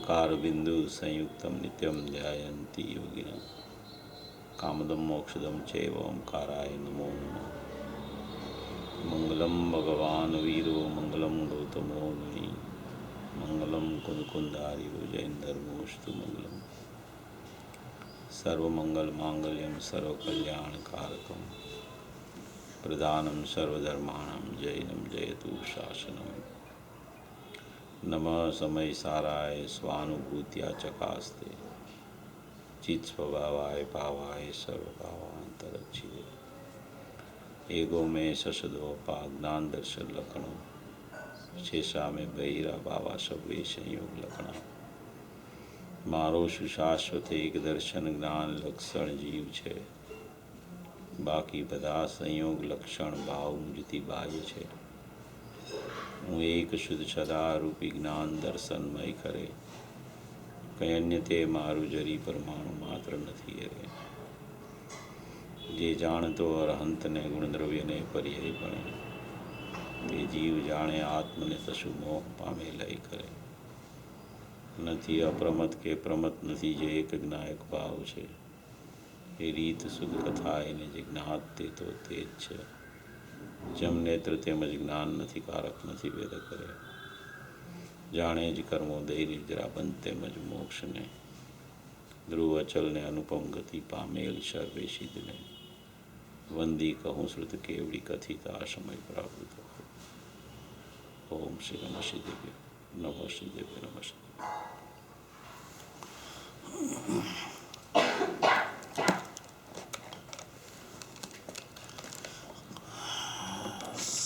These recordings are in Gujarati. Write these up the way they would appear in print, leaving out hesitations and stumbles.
ओंकार बिंदु संयुक्तम नित्यम ध्यायन्ति योगिना कामदम मोक्षदम चैव ओंकाराय नमो नमः। मंगलम भगवान वीरो मंगलम गौतमो मुनि मंगलम कुंदकुंधारियो जैनधर्मोस्तु मंगलम। सर्वमंगल मांगल्यम सर्वकल्याणकारकम प्रधानम सर्वधर्माणां जैनम जयतु शासनम। नमः समय साराय स्वानुभूत्या चकास्ते चित स्वभावाय पावाय सर्वभावांतरक्षिते। एगो में ससदोपा ज्ञान दर्शन लक्षणों शेषा में बहिरा बाबा सब्वे संयोग लक्षणा। मारो सुशाश्वत एक दर्शन ज्ञान लक्षण जीव छे बाकी बधा संयोग लक्षण भाव मुझती बाह्य छे। हूँ एक शुद्ध सदारूपी ज्ञान दर्शनमय करे कई अन्य ते मारू जरी परमाणु मात्र नहीं रे। जे जाणतो अरहंत ने गुणद्रव्य ने पर्याय बने ते जीव जाने आत्म ने पशु मोह पामे लय करे। નથી અપ્રમત કે પ્રમત નથી જે એક જ્ઞાયક ભાવ છે એ રીત શુદ્ધ કથા એને જે જ્ઞાત તે તો તે જ છે। જમ નેત્ર તેમજ જ્ઞાન નથી કારક નથી વેદ કરે જાણે જ કર્મો ધૈર્ય જરા બંધ તેમજ મોક્ષને ધ્રુવ અચલ ને અનુપમ ગતિ પામેલ સર્વે સિદ્ધને વંદી કહું શ્રુત કેવડી કથિત આ સમય પ્રાવૃત। ઓમ શ્રી નમઃ સિદ્ધેભ્ય નમઃ સિદ્ધેભ્ય નમઃ સિદ્ધેભ્ય।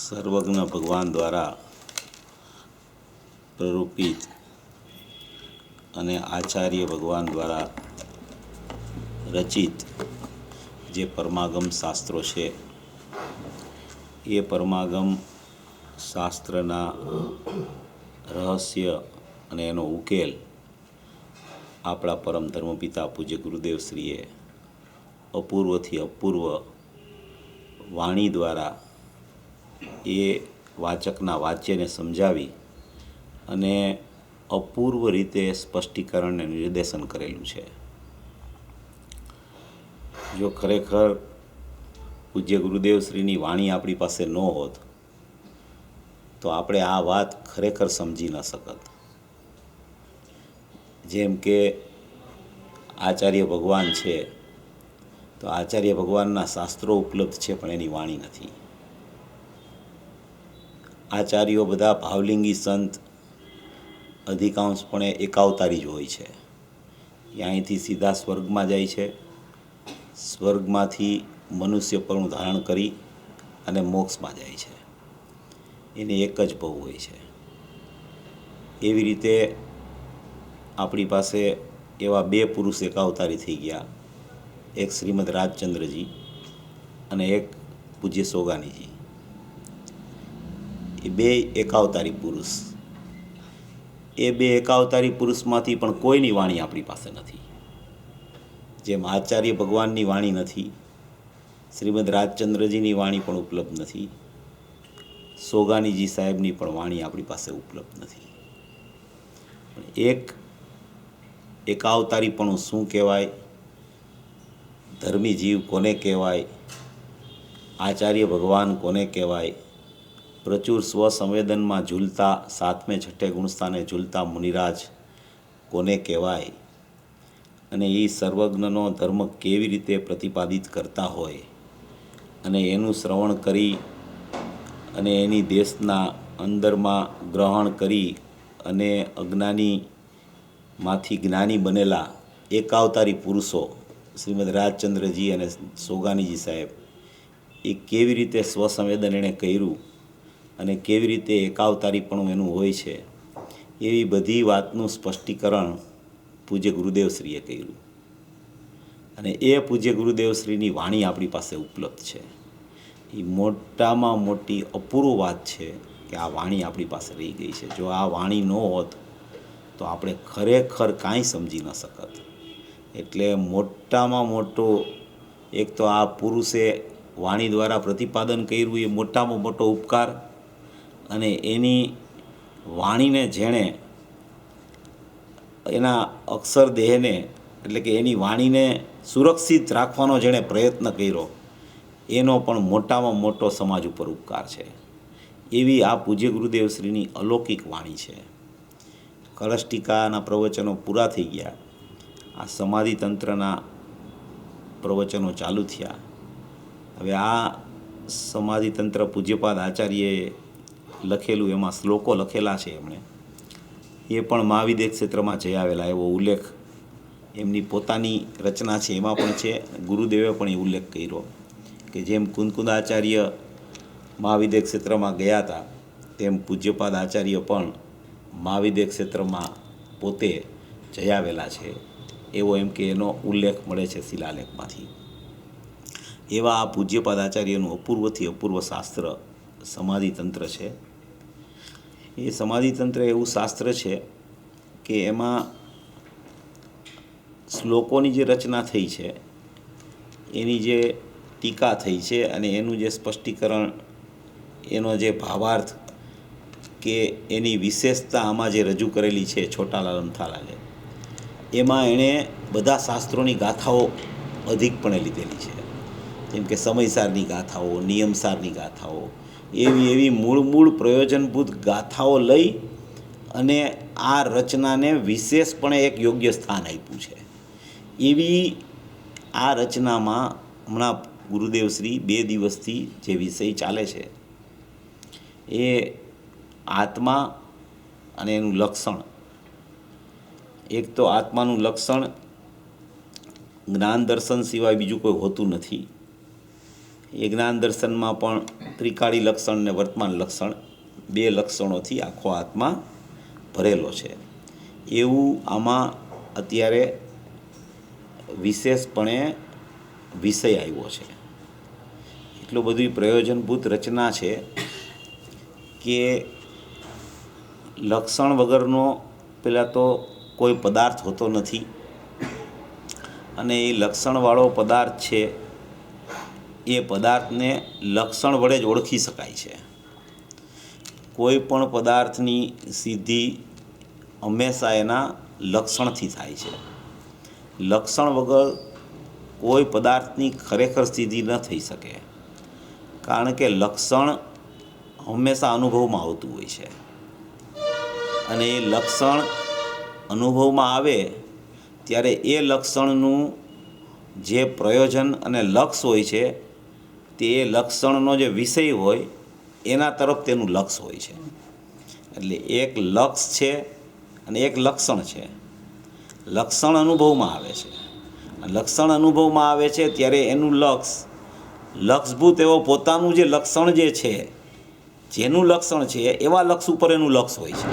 સર્વજ્ઞ ભગવાન દ્વારા પ્રરૂપિત અને આચાર્ય ભગવાન દ્વારા રચિત જે પરમાગમ શાસ્ત્રો છે એ પરમાગમ શાસ્ત્રના રહસ્ય અને એનો ઉકેલ આપણા પરમ ધર્મપિતા પૂજ્ય ગુરુદેવશ્રીએ અપૂર્વથી અપૂર્વ વાણી દ્વારા એ વાચકના વાચ્યને સમજાવી અને અપૂર્વ રીતે સ્પષ્ટીકરણ અને નિર્દેશન કરેલું છે। જો ખરેખર પૂજ્ય ગુરુદેવશ્રીની વાણી આપણી પાસે ન હોત તો આપણે આ વાત ખરેખર સમજી ન શકત। જેમ કે આચાર્ય ભગવાન છે તો આચાર્ય ભગવાનના શાસ્ત્રો ઉપલબ્ધ છે પણ એની વાણી નથી। આચાર્યો બધા ભાવલિંગી સંત અધિકાંશપણે એકાવતારી જ હોય છે। એ અહીંથી સીધા સ્વર્ગમાં જાય છે, સ્વર્ગમાંથી મનુષ્યપણું ધારણ કરી અને મોક્ષમાં જાય છે। એને એક જ ભવ હોય છે। એવી રીતે આપણી પાસે એવા બે પુરુષ એકાવતારી થઈ ગયા, એક શ્રીમદ રાજચંદ્રજી અને એક પૂજ્ય સોગાનીજી। એ બે એકાવતારી પુરુષ, એ બે એકાવતારી પુરુષમાંથી પણ કોઈની વાણી આપણી પાસે નથી। જેમ આચાર્ય ભગવાનની વાણી નથી, શ્રીમદ રાજચંદ્રજીની વાણી પણ ઉપલબ્ધ નથી, સોગાનીજી સાહેબની પણ વાણી આપણી પાસે ઉપલબ્ધ નથી। એક એકાવતારીપણું શું કહેવાય, ધર્મી જીવ કોને કહેવાય, આચાર્ય ભગવાન કોને કહેવાય, પ્રચુર સ્વસંવેદનમાં ઝૂલતા સાતમે છઠ્ઠે ગુણસ્થાને ઝૂલતા મુનિરાજ કોને કહેવાય અને એ સર્વજ્ઞનો ધર્મ કેવી રીતે પ્રતિપાદિત કરતા હોય અને એનું શ્રવણ કરી અને એની દેશના અંદરમાં ગ્રહણ કરી અને અજ્ઞાનીમાંથી જ્ઞાની બનેલા એકાવતારી પુરુષો શ્રીમદ રાજચંદ્રજી અને સોગાનીજી સાહેબ એ કેવી રીતે સ્વસંવેદન એણે કર્યું અને કેવી રીતે એકાવતારીપણું એનું હોય છે એવી બધી વાતનું સ્પષ્ટીકરણ પૂજ્ય ગુરુદેવશ્રીએ કર્યું। અને એ પૂજ્ય ગુરુદેવશ્રીની વાણી આપણી પાસે ઉપલબ્ધ છે। એ મોટામાં મોટી અપૂર્વ વાત છે કે આ વાણી આપણી પાસે રહી ગઈ છે। જો આ વાણી ન હોત તો આપણે ખરેખર કાંઈ સમજી ન શકત। એટલે મોટામાં મોટો એક તો આ પુરુષે વાણી દ્વારા પ્રતિપાદન કર્યું એ મોટામાં મોટો ઉપકાર, અને એની વાણીને જેણે એના અક્ષર દેહને એટલે કે એની વાણીને સુરક્ષિત રાખવાનો જેણે પ્રયત્ન કર્યો એનો પણ મોટામાં મોટો સમાજ ઉપર ઉપકાર છે. એવી આ પૂજ્ય ગુરુદેવશ્રીની અલૌકિક વાણી છે. કળશ ટીકાના પ્રવચનો પૂરા થઈ ગયા. આ સમાધિ તંત્રના પ્રવચનો ચાલુ થયા. હવે આ સમાધિ તંત્ર પૂજ્યપાદ આચાર્યએ લખેલું, એમાં શ્લોકો લખેલા છે એમણે, એ પણ મહાવિદ્ય ક્ષેત્રમાં જઈ આવેલા એવો ઉલ્લેખ એમની પોતાની રચના છે એમાં પણ છે. ગુરુદેવે પણ એ ઉલ્લેખ કર્યો કે જેમ કુંદકુંદાચાર્ય મહાવિદ્ય ક્ષેત્રમાં ગયા હતા તેમ પૂજ્યપાદ આચાર્ય પણ મહાવિદ્ય ક્ષેત્રમાં પોતે જઈ આવેલા છે એવો એમ કે એનો ઉલ્લેખ મળે છે શિલાલેખમાંથી. એવા આ પૂજ્યપાદ આચાર્યનું અપૂર્વથી અપૂર્વ શાસ્ત્ર સમાધિ તંત્ર છે. એ સમાધિ તંત્ર એવું શાસ્ત્ર છે કે એમાં શ્લોકોની જે રચના થઈ છે, એની જે ટીકા થઈ છે અને એનું જે સ્પષ્ટીકરણ, એનો જે ભાવાર્થ કે એની વિશેષતા આમાં જે રજૂ કરેલી છે છોટાલાલ અમથાલાલે, એમાં એણે બધા શાસ્ત્રોની ગાથાઓ અધિકપણે લીધેલી છે. જેમ કે સમયસારની ગાથાઓ, નિયમસારની ગાથાઓ, એવી મૂળ પ્રયોજનભૂત ગાથાઓ લઈ અને આ રચનાને વિશેષપણે એક યોગ્ય સ્થાન આપ્યું છે. એવી આ રચનામાં હમણાં ગુરુદેવશ્રી 2 દિવસથી જે વિષય ચાલે છે એ આત્મા અને એનું લક્ષણ. એક તો આત્માનું લક્ષણ જ્ઞાન દર્શન સિવાય બીજું કોઈ હોતું નથી. એ જ્ઞાન દર્શનમાં પણ ત્રિકાળી લક્ષણ ને વર્તમાન લક્ષણ, 2 લક્ષણોથી આખો આત્મા ભરેલો છે. એવું આમાં અત્યારે વિશેષપણે વિષય આવ્યો છે. એટલું બધી પ્રયોજનભૂત રચના છે કે લક્ષણ વગરનો પહેલાં તો કોઈ પદાર્થ હોતો નથી, અને એ લક્ષણવાળો પદાર્થ છે એ પદાર્થને લક્ષણ વડે જ ઓળખી શકાય છે. કોઈ પણ પદાર્થની સિદ્ધિ હંમેશા એના લક્ષણથી થાય છે. લક્ષણ વગર કોઈ પદાર્થની ખરેખર સિદ્ધિ ન થઈ શકે, કારણ કે લક્ષણ હંમેશા અનુભવમાં આવતું હોય છે, અને એ લક્ષણ અનુભવમાં આવે ત્યારે એ લક્ષણનું જે પ્રયોજન અને લક્ષ હોય છે તે લક્ષણનો જે વિષય હોય એના તરફ તેનું લક્ષ હોય છે. એટલે એક લક્ષ છે અને એક લક્ષણ છે. લક્ષણ અનુભવમાં આવે છે. લક્ષણ અનુભવમાં આવે છે ત્યારે એનું લક્ષભૂત એવો પોતાનું જે લક્ષણ જે છે, જેનું લક્ષણ છે એવા લક્ષ ઉપર એનું લક્ષ હોય છે.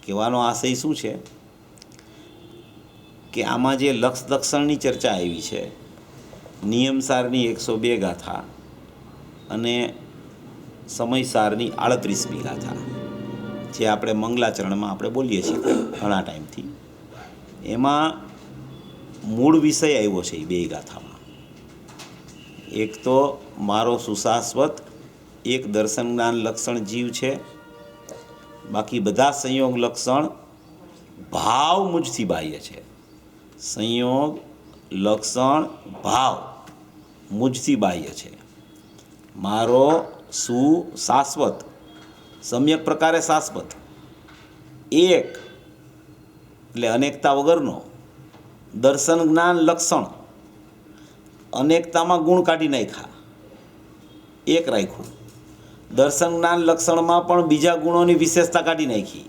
કહેવાનો આશય શું છે કે આમાં જે લક્ષણની ચર્ચા આવી છે, નિયમસારની 102 ગાથા અને સમયસારની 38મી ગાથા, જે આપણે મંગલાચરણમાં આપણે બોલીએ છીએ ઘણા ટાઈમથી, એમાં મૂળ વિષય આવ્યો છે એ 2 ગાથામાં. એક તો મારો સુશાશ્વત એક દર્શન જ્ઞાન લક્ષણ જીવ છે, બાકી બધા સંયોગ લક્ષણ ભાવ મુજથી બાહ્ય છે. સંયોગ લક્ષણ ભાવ મુજથી બાહ્ય છે. મારો સુશાશ્વત સમ્યક પ્રકારે શાશ્વત, એક એટલે અનેકતા વગરનો દર્શન જ્ઞાન લક્ષણ, અનેકતામાં ગુણ કાઢી નાખ્યા, એક રાખ્યું. દર્શન જ્ઞાન લક્ષણમાં પણ બીજા ગુણોની વિશેષતા કાઢી નાખી,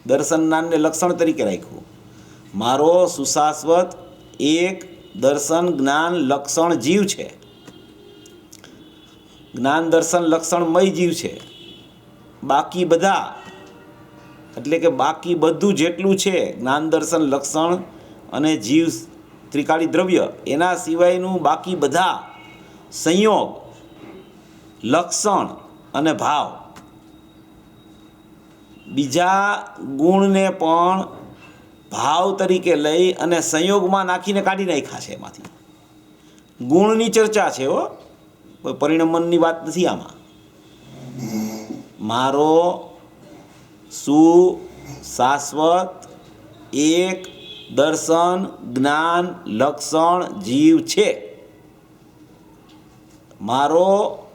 દર્શન જ્ઞાનને લક્ષણ તરીકે રાખ્યું. મારો સુશાશ્વત એક દર્શન જ્ઞાન લક્ષણ જીવ છે, જ્ઞાન દર્શન લક્ષણમય જીવ છે. બાકી બધા એટલે કે બાકી બધું જેટલું છે જ્ઞાન દર્શન લક્ષણ અને જીવ ત્રિકાળી દ્રવ્ય, એના સિવાયનું બાકી બધા સંયોગ લક્ષણ અને ભાવ, બીજા ગુણને પણ ભાવ તરીકે લઈ અને સંયોગમાં નાખીને કાઢી નાખ્યા છે. એમાંથી ગુણની ચર્ચા છે, કોઈ પરિણમનની વાત નથી આમાં. મારો શાશ્વત, એક, દર્શન, જ્ઞાન, લક્ષણ, જીવ છે. મારો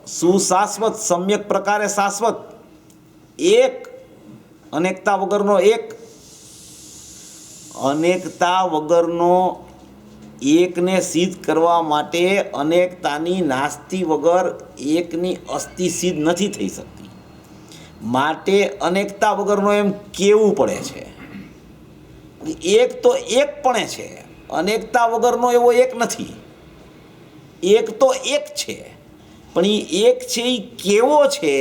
સુશાશ્વત, સમ્યક પ્રકારે શાશ્વત, એક, અનેકતા વગરનો એક, અનેકતા વગરનો એકને સિદ્ધ કરવા માટે અનેકતાની નાસ્તિ વગર એકની અસ્થિ સિદ્ધ નથી થઈ શકતી. માટે અનેકતા વગરનો એમ કેવું પડે છે. એક તો એકપણે છે, અનેકતા વગરનો એવો એક નથી. એક તો એક છે, પણ એ એક છે એ કેવો છે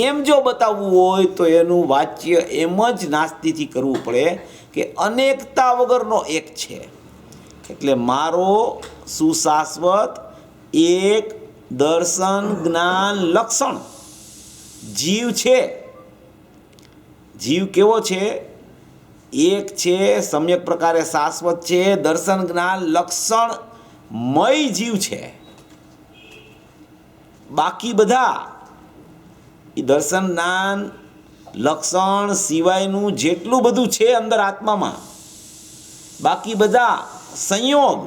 એમ જો બતાવવું હોય તો એનું વાચ્ય એમ જ નાસ્તિથી કરવું પડે કે અનેકતા વગરનો એક છે. એટલે મારો સુશાશ્વત, એક, દર્શન, જ્ઞાન, લક્ષણ, જીવ છે. જીવ કેવો છે? એક છે, સમ્યક પ્રકારે શાશ્વત છે, દર્શન, જ્ઞાન, લક્ષણમય જીવ છે. બાકી બધા એ દર્શન, જ્ઞાન, લક્ષણ સિવાયનું જેટલું બધું છે અંદર આત્મામાં, બાકી બધા સંયોગ,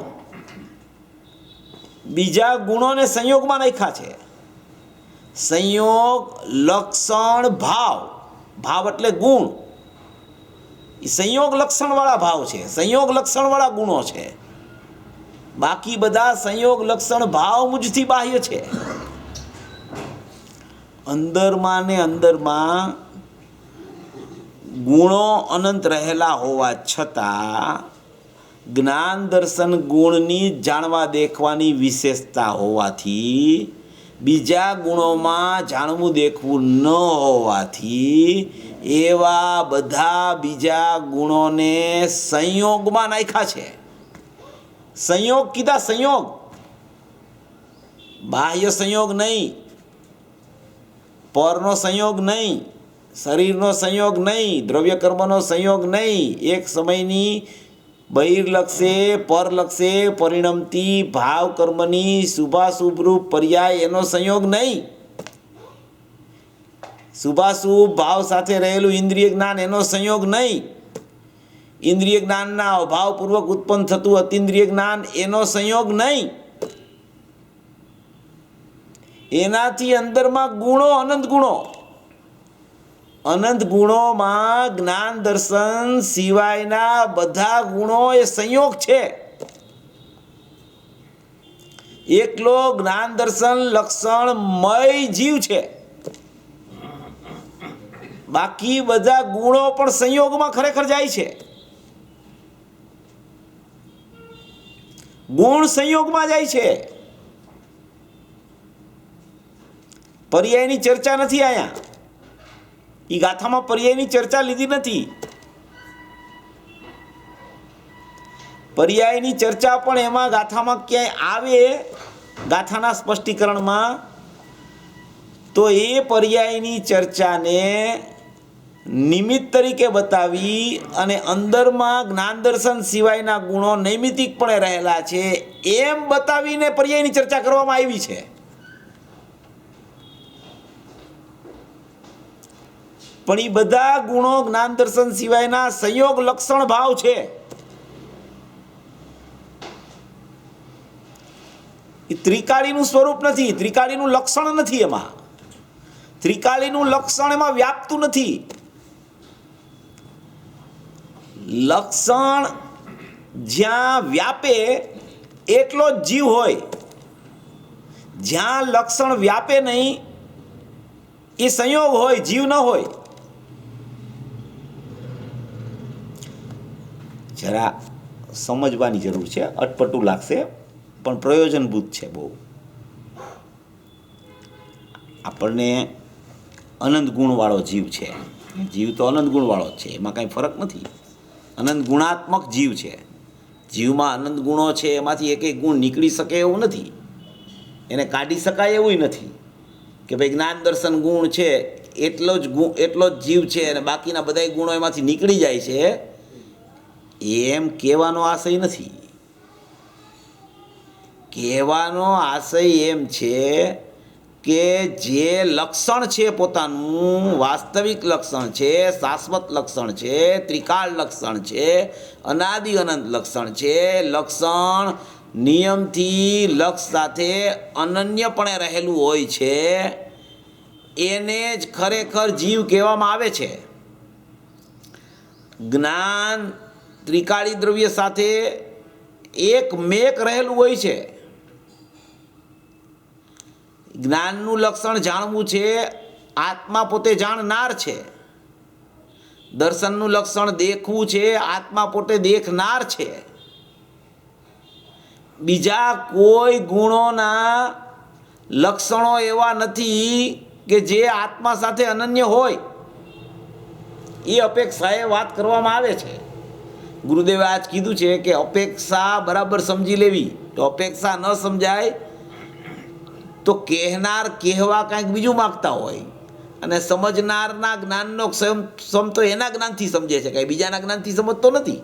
બીજા ગુણોને સંયોગમાં નાખ્યા છે. સંયોગ, લક્ષણ, ભાવ. ભાવ એટલે ગુણ. એ સંયોગ લક્ષણવાળા ભાવ છે, સંયોગ લક્ષણવાળા ગુણો છે. બાકી બધા સંયોગ લક્ષણ ભાવ મુજથી બાહ્ય છે. અંદરમાં ને અંદરમાં ગુણો અનંત રહેલા હોવા છતાં જ્ઞાન દર્શન ગુણની જાણવા દેખવાની વિશેષતા હોવાથી, બીજા ગુણોમાં જાણવું દેખવું ન હોવાથી એવા બધા બીજા ગુણોને સંયોગમાં નાખ્યા છે. સંયોગ કીધા, સંયોગ, બાહ્ય સંયોગ નહીં, પરનો સંયોગ નહીં, શરીરનો સંયોગ નહીં, દ્રવ્ય કર્મનો સંયોગ નહીં, એક સમયની બહિર્લક્ષે પરલક્ષે પરિણમતી ભાવ કર્મની શુભાશુભરૂપ પર્યાય એનો સંયોગ નહીં. શુભાશુભ ભાવ સાથે રહેલું ઇન્દ્રિય જ્ઞાન એનો સંયોગ નહીં. ઇન્દ્રિય જ્ઞાનના અભાવપૂર્વક ઉત્પન્ન થતું અતિન્દ્રિય જ્ઞાન એનો સંયોગ નહીં. એનાથી અંદરમાં ગુણો, અનંત ગુણો, અનંત ગુણોમાં જ્ઞાન દર્શન સિવાયના બધા ગુણો એ સંયોગ છે. એકલો જ્ઞાન દર્શન લક્ષણમય જીવ છે. બાકી બધા ગુણો પણ સંયોગમાં ખરેખર જાય છે. ગુણ સંયોગમાં જાય છે. પર્યાયની ચર્ચા નથી અહીંયા. એ ગાથામાં પર્યાયની ચર્ચા લીધી નથી. પર્યાયની ચર્ચા પણ એમાં ગાથામાં ક્યાંય આવે, ગાથાના સ્પષ્ટીકરણમાં, તો એ પર્યાયની ચર્ચાને નિમિત્ત તરીકે બતાવી અને અંદરમાં જ્ઞાન દર્શન સિવાયના ગુણો નૈમિતિકપણે રહેલા છે એમ બતાવીને પર્યાયની ચર્ચા કરવામાં આવી છે. પણ એ બધા ગુણો જ્ઞાન દર્શન સિવાયના સંયોગ લક્ષણ ભાવ છે. એ ત્રિકાળીનું સ્વરૂપ નથી, ત્રિકાળીનું લક્ષણ નથી. એમાં ત્રિકાળીનું લક્ષણ એમાં વ્યાપતું નથી. લક્ષણ જ્યાં વ્યાપે એટલો જ જીવ હોય. જ્યાં લક્ષણ વ્યાપે નહીં એ સંયોગ હોય, જીવ ન હોય. જરા સમજવાની જરૂર છે, અટપટું લાગશે પણ પ્રયોજનભૂત છે બહુ. આપણને અનંત ગુણવાળો જીવ છે. જીવ તો અનંત ગુણવાળો જ છે, એમાં કાંઈ ફરક નથી. અનંત ગુણાત્મક જીવ છે. જીવમાં અનંત ગુણો છે, એમાંથી એક એક ગુણ નીકળી શકે એવું નથી, એને કાઢી શકાય એવું નથી કે ભાઈ જ્ઞાન દર્શન ગુણ છે એટલો જ જીવ છે અને બાકીના બધા ગુણો એમાંથી નીકળી જાય છે, એમ કહેવાનો આશય નથી. કહેવાનો આશય એમ છે કે જે લક્ષણ છે પોતાનું વાસ્તવિક લક્ષણ છે, શાશ્વત લક્ષણ છે, ત્રિકાળ લક્ષણ છે, અનાદિ અનંત લક્ષણ છે, લક્ષણ નિયમથી લક્ષ સાથે અનન્યપણે રહેલું હોય છે, એને જ ખરેખર જીવ કહેવામાં આવે છે. જ્ઞાન ત્રિકાળી દ્રવ્ય સાથે એક મેક રહેલું હોય છે. જ્ઞાનનું લક્ષણ જાણવું છે, આત્મા પોતે જાણનાર છે. દર્શનનું લક્ષણ દેખવું છે, આત્મા પોતે દેખનાર છે. બીજા કોઈ ગુણોના લક્ષણો એવા નથી કે જે આત્મા સાથે અનન્ય હોય. એ અપેક્ષાએ વાત કરવામાં આવે છે. ગુરુદેવે આજ કીધું છે કે અપેક્ષા બરાબર સમજી લેવી. તો અપેક્ષા ન સમજાય તો કહેનાર કહેવા કાંઈક બીજું માગતા હોય, અને સમજનારના જ્ઞાનનો સમ તો એના જ્ઞાનથી સમજે છે, કાંઈ બીજાના જ્ઞાનથી સમજતો નથી.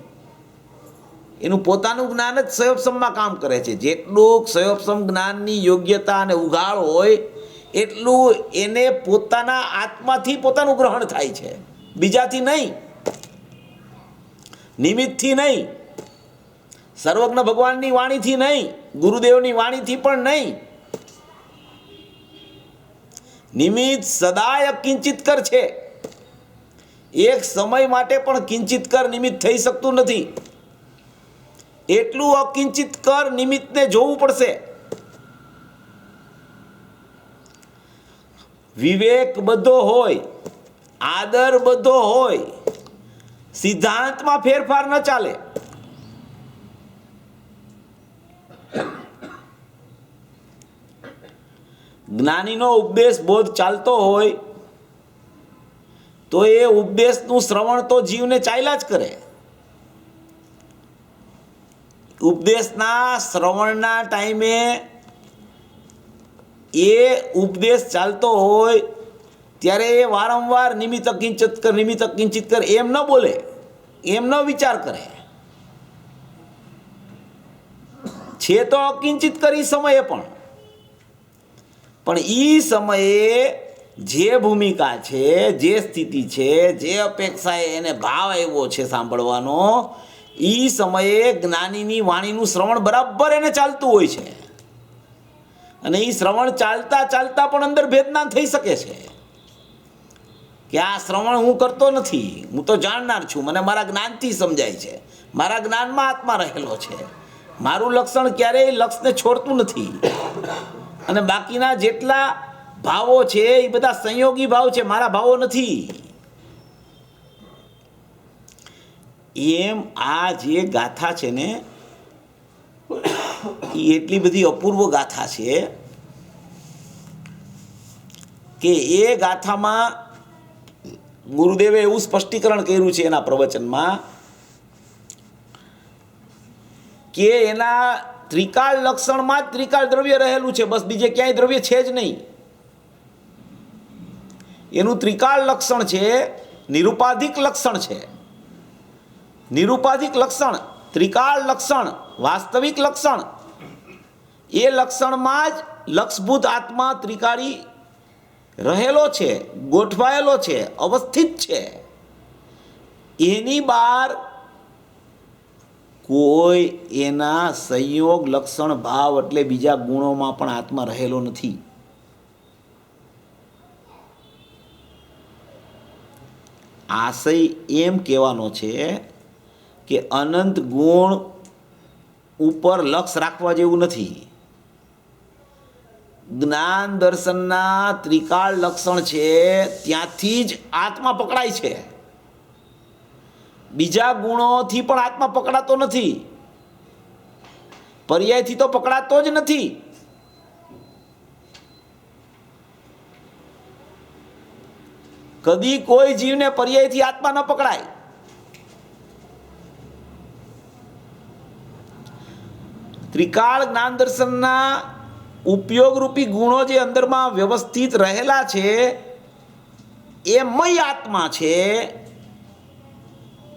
એનું પોતાનું જ્ઞાન જ સંયોપસમમાં કામ કરે છે. જેટલું સંયોપસમ જ્ઞાનની યોગ્યતા અને ઉઘાડ હોય એટલું એને પોતાના આત્માથી પોતાનું ગ્રહણ થાય છે, બીજાથી નહીં, નિમિત્તથી નહીં, સર્વજ્ઞ ભગવાનની વાણીથી નહીં, ગુરુદેવની વાણીથી પણ નહીં. નિમિત્ત સદાય કિંચિત કર છે. એક સમય માટે પણ કિંચિત કર નિમિત્ત થઈ શકતું નથી. એટલું અકિંચિત કર નિમિત્તને જોવું પડશે. વિવેક બધો હોય, આદર બધો હોય, સિદ્ધાંતમાં ફેરફાર ન ચાલે. જ્ઞાનીનો ઉપદેશ બોધ ચાલતો હોય તો એ ઉપદેશનું શ્રવણ તો જીવને ચાલ્યા જ કરે. ઉપદેશના શ્રવણના ટાઈમે એ ઉપદેશ ચાલતો હોય ત્યારે એ વારંવાર નિમિત્ત કિંચિત કર એમ ન બોલે, એમ ન વિચાર કરે. છે તો અકિંચિત કરી સમયે પણ એ સમયે જે ભૂમિકા છે, જે સ્થિતિ છે, જે અપેક્ષાએ એને ભાવ આવ્યો છે સાંભળવાનો, એ સમયે જ્ઞાનીની વાણીનું શ્રવણ બરાબર એને ચાલતું હોય છે. અને એ શ્રવણ ચાલતા ચાલતા પણ અંદર ભેદના થઈ શકે છે કે આ શ્રવણ હું કરતો નથી, હું તો જાણનાર છું, મને મારા જ્ઞાનથી સમજાય છે, મારા જ્ઞાનમાં આત્મા રહેલો છે, મારું લક્ષણ ક્યારેય લક્ષને છોડતું નથી. અને બાકીના જેટલા ભાવો છે એ બધા સંયોગી ભાવ છે, મારા ભાવો નથી. એમ આ જે ગાથા છે ને એ એટલી બધી અપૂર્વ ગાથા છે કે એ ગાથામાં ગુરુદેવે એવું સ્પષ્ટીકરણ કર્યું છે એના પ્રવચનમાં કે એના ત્રિકાળ લક્ષણમાં જ ત્રિકાળ દ્રવ્ય રહેલું છે, બસ બીજે ક્યાંય દ્રવ્ય છે જ નહીં. એનું ત્રિકાળ લક્ષણ છે, નિરુપાધિક લક્ષણ છે. નિરુપાધિક લક્ષણ, ત્રિકાળ લક્ષણ, વાસ્તવિક લક્ષણ, એ લક્ષણમાં જ લક્ષભૂત આત્મા ત્રિકાળી રહેલો છે, ગોઠવાયેલો છે, અવસ્થિત છે. એની બહાર કોઈ એના સંયોગ લક્ષણ ભાવ એટલે બીજા ગુણોમાં પણ આત્મા રહેલો નથી. આશય એમ કહેવાનો છે કે અનંત ગુણ ઉપર લક્ષ રાખવા જેવું નથી. જ્ઞાન દર્શનના ત્રિકાળ લક્ષણ છે ત્યાંથી જ આત્મા પકડાય છે. બીજા ગુણોથી પણ આત્મા પકડાતો નથી, પર્યાયથી તો પકડાતો જ નથી. કદી કોઈ જીવને પર્યાયથી આત્મા ન પકડાય. ત્રિકાળ જ્ઞાન દર્શનના ઉપયોગરૂપી ગુણો જે અંદરમાં વ્યવસ્થિત રહેલા છે એ મય આત્મા છે.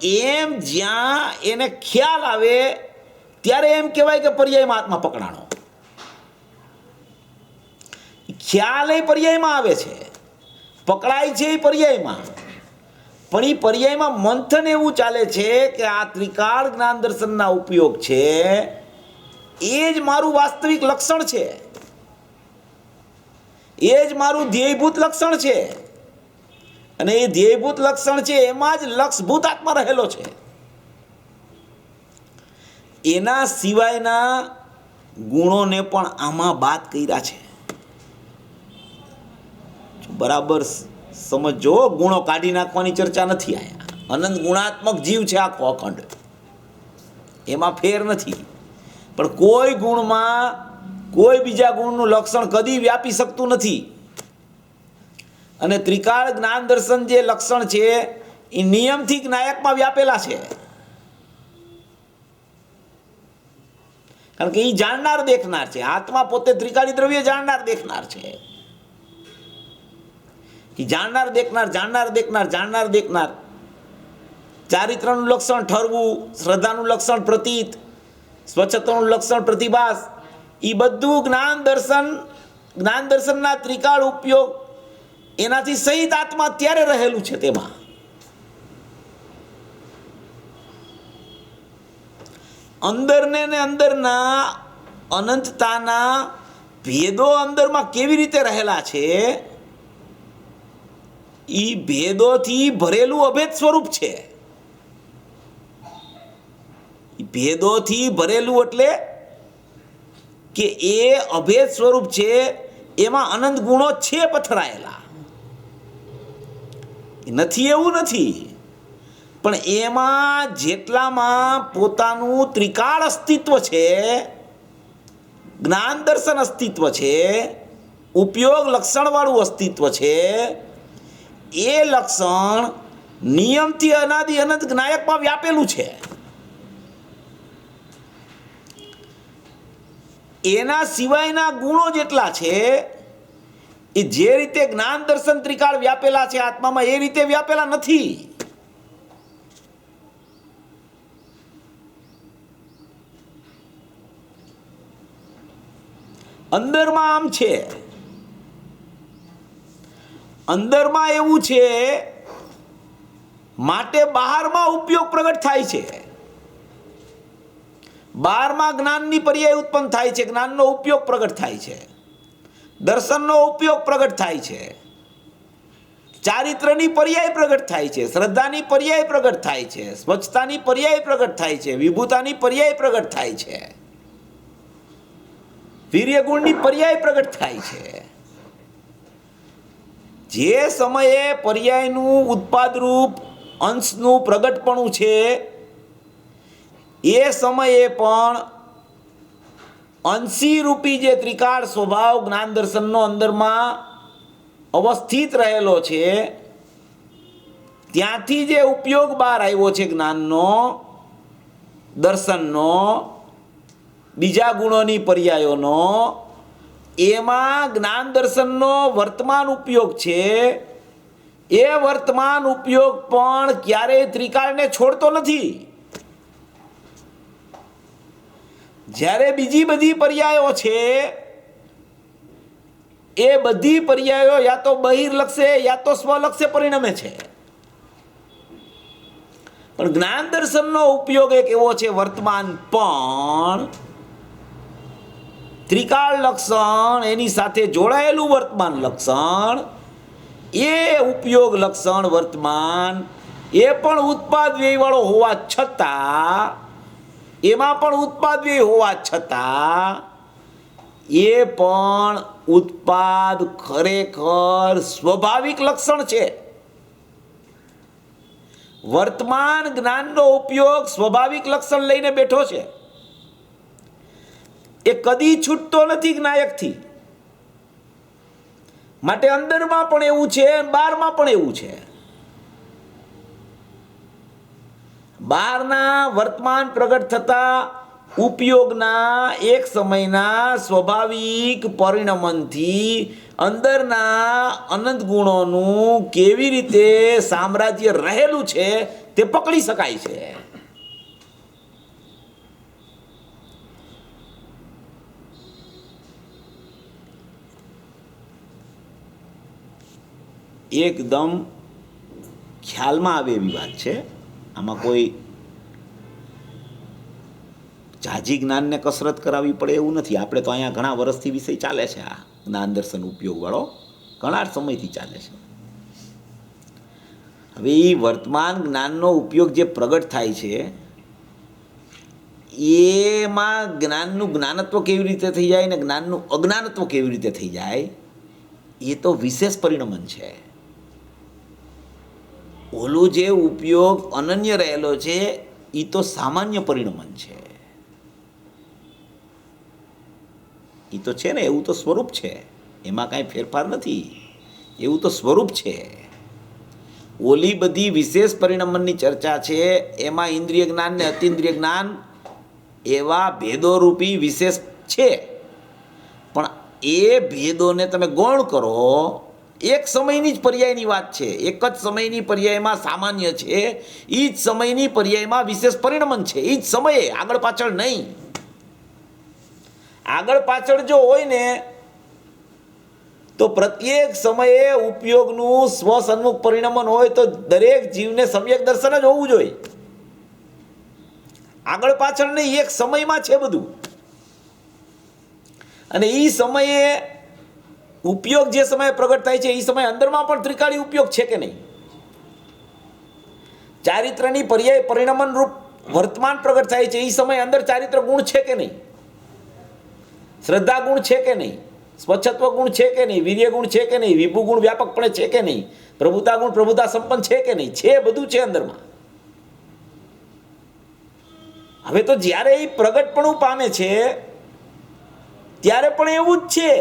એમ જ્યાં એને ખ્યાલ આવે ત્યારે એમ કહેવાય કે પર્યાયમાં આત્મા પકડાણો. ખ્યાલ એ પર્યાયમાં આવે છે, પકડાય છે એ પર્યાયમાં, પણ એ પર્યાયમાં મંથન એવું ચાલે છે કે આ ત્રિકાળ જ્ઞાન દર્શનના ઉપયોગ છે એ જ મારું વાસ્તવિક લક્ષણ છે, એ જ મારું ધ્યેયભૂત લક્ષણ છે, અને એ ધ્યેયભૂત લક્ષણ છે એમાં જ લક્ષભૂત આત્મા રહેલો છે. એના સિવાયના ગુણોને પણ આમાં બાદ કર્યા છે. બરાબર સમજો, ગુણો કાઢી નાખવાની ચર્ચા નથી. આયા અનંત ગુણાત્મક જીવ છે આખો અખંડ, એમાં ફેર નથી. પણ કોઈ ગુણમાં કોઈ બીજા ગુણનું લક્ષણ કદી વ્યાપી શકતું નથી. અને ત્રિકાળ જ્ઞાન દર્શન જે લક્ષણ છે એ નિયમથી જ્ઞાયકમાં વ્યાપેલા છે, કારણ કે એ જાણનાર દેખનાર છે. આત્મા પોતે ત્રિકાળી દ્રવ્ય જાણનાર દેખનાર છે. જાણનાર દેખનાર, જાણનાર દેખનાર, જાણનાર દેખનાર. ચારિત્રનું લક્ષણ ઠરવું, શ્રદ્ધાનું લક્ષણ પ્રતીત, સ્વચ્છતાનું લક્ષણ પ્રતિભાસ, એ બધું જ્ઞાન દર્શનના ત્રિકાળ ઉપયોગ એનાથી સહિત આત્મા અત્યારે રહેલું છે. તેમાં અંદરને ને અંદરના અનંતતાના ભેદો અંદરમાં કેવી રીતે રહેલા છે, એ ભેદોથી ભરેલું અભેદ સ્વરૂપ છે. ભેદોથી ભરેલું એટલે કે એ અભેદ સ્વરૂપ છે, એમાં અનંત ગુણો છે પથરાયેલા નથી એવું નથી, પણ એમાં જેટલામાં પોતાનું ત્રિકાળ અસ્તિત્વ છે, જ્ઞાન દર્શન અસ્તિત્વ છે, ઉપયોગ લક્ષણવાળું અસ્તિત્વ છે, એ લક્ષણ નિયમથી અનાદિ અનંત જ્ઞાયકમાં વ્યાપેલું છે. એના સિવાયના ગુણો જેટલા છે એ જે રીતે જ્ઞાન દર્શન ત્રિકાળ વ્યાપેલા છે આત્મામાં, એ રીતે વ્યાપેલા નથી. અંદરમાં આમ છે, અંદરમાં એવું છે માટે બહારમાં ઉપયોગ પ્રગટ થાય છે. બહારમાં જ્ઞાનની પર્યાય ઉત્પન્ન થાય છે, જ્ઞાનનો ઉપયોગ પ્રગટ થાય છે, દર્શનનો ઉપયોગ પ્રગટ થાય છે, ચારિત્રની પર્યાય પ્રગટ થાય છે, શ્રદ્ધાની પર્યાય પ્રગટ થાય છે, સ્વચ્છતાની પર્યાય પ્રગટ થાય છે, વિભૂતાની પર્યાય પ્રગટ થાય છે, વીર્ય ગુણની પર્યાય પ્રગટ થાય છે. જે સમયે પર્યાયનું ઉત્પાદરૂપ અંશનું પ્રગટપણું છે, એ સમયે પણ અંશી રૂપી જે ત્રિકાળ સ્વભાવ જ્ઞાન દર્શનનો અંદરમાં અવસ્થિત રહેલો છે, ત્યાંથી જે ઉપયોગ બહાર આવ્યો છે જ્ઞાનનો, દર્શનનો, બીજા ગુણોની પર્યાયોનો, એમાં જ્ઞાન દર્શનનો વર્તમાન ઉપયોગ છે. એ વર્તમાન ઉપયોગ પણ ક્યારેય ત્રિકાળને છોડતો નથી. જ્યારે બીજી બધી પર્યાયો છે એ બધી પર્યાયો યા તો બહિર્લક્ષે યા તો સ્વલક્ષે પરિણમે છે, પણ જ્ઞાન દર્શનનો ઉપયોગ એક એવો છે વર્તમાન પણ ત્રિકાળ લક્ષણ એની સાથે જોડાયેલું વર્તમાન લક્ષણ, એ ઉપયોગ લક્ષણ વર્તમાન એ પણ ઉત્પાદ વ્યયવાળો હોવા છતાં, એમાં પણ ઉત્પાદ વ્યય હોવા છતાં એ પણ ઉત્પાદ ખરેખર સ્વાભાવિક લક્ષણ છે. વર્તમાન જ્ઞાનનો ઉપયોગ સ્વાભાવિક લક્ષણ લઈને બેઠો છે, એ કદી છૂટતો નથી જ્ઞાયકથી. માટે અંદરમાં પણ એવું છે, બહારમાં પણ એવું છે. બહારના વર્તમાન પ્રગટ થતા ઉપયોગના એક સમયના સ્વાભાવિક પરિણમનથી અંદરના અનંત ગુણોનું કેવી રીતે સામ્રાજ્ય રહેલું છે તે પકડી શકાય છે. એકદમ ખ્યાલમાં આવે એવી વાત છે. આમાં કોઈ જાજી જ્ઞાનને કસરત કરાવવી પડે એવું નથી. આપણે તો અહીંયા ઘણા વર્ષથી વિષય ચાલે છે, આ જ્ઞાન દર્શન ઉપયોગવાળો ઘણા સમયથી ચાલે છે. હવે એ વર્તમાન જ્ઞાનનો ઉપયોગ જે પ્રગટ થાય છે એમાં જ્ઞાનનું જ્ઞાનત્વ કેવી રીતે થઈ જાય ને જ્ઞાનનું અજ્ઞાનત્વ કેવી રીતે થઈ જાય એ તો વિશેષ પરિણમન છે. ઓલું જે ઉપયોગ અનન્ય રહેલો છે એ તો સામાન્ય પરિણમન છે. એ તો છે ને, એવું તો સ્વરૂપ છે, એમાં કાંઈ ફેરફાર નથી, એવું તો સ્વરૂપ છે. ઓલી બધી વિશેષ પરિણમનની ચર્ચા છે, એમાં ઇન્દ્રિય જ્ઞાન ને અતિન્દ્રિય જ્ઞાન એવા ભેદોરૂપી વિશેષ છે. પણ એ ભેદોને તમે ગૌણ કરો, એક સમયની જ પર્યાયની વાત છે, એક જ સમયની પર્યાયમાં સામાન્ય છે, એ જ સમયની પર્યાયમાં વિશેષ પરિણમન છે, એ જ સમયે, આગળ પાછળ નહીં. આગળ પાછળ જો હોય ને તો પ્રત્યેક સમયે ઉપયોગનું સ્વસન્મુખ પરિણમન હોય તો દરેક જીવને સમ્યક દર્શન જ હોવું જોઈએ. આગળ પાછળ નહીં, એક સમયમાં છે બધું. અને એ સમયે ઉપયોગ જે સમયે પ્રગટ થાય છે એ સમયે અંદરમાં પણ ત્રિકાળી ઉપયોગ છે કે નહીં? ચારિત્રની પર્યાય પરિણમન રૂપ વર્તમાન પ્રગટ થાય છે એ સમયે અંદર ચારિત્ર ગુણ છે કે નહીં? શ્રદ્ધા ગુણ છે કે નહીં? સ્વચ્છત્વ ગુણ છે કે નહીં? વીર્ય ગુણ છે કે નહીં? વિભુ ગુણ વ્યાપકપણે છે કે નહીં? પ્રભુતા ગુણ પ્રભુતા સંપન્ન છે કે નહીં? છે, બધું છે અંદરમાં. હવે તો જ્યારે એ પ્રગટપણું પામે છે ત્યારે પણ એવું જ છે.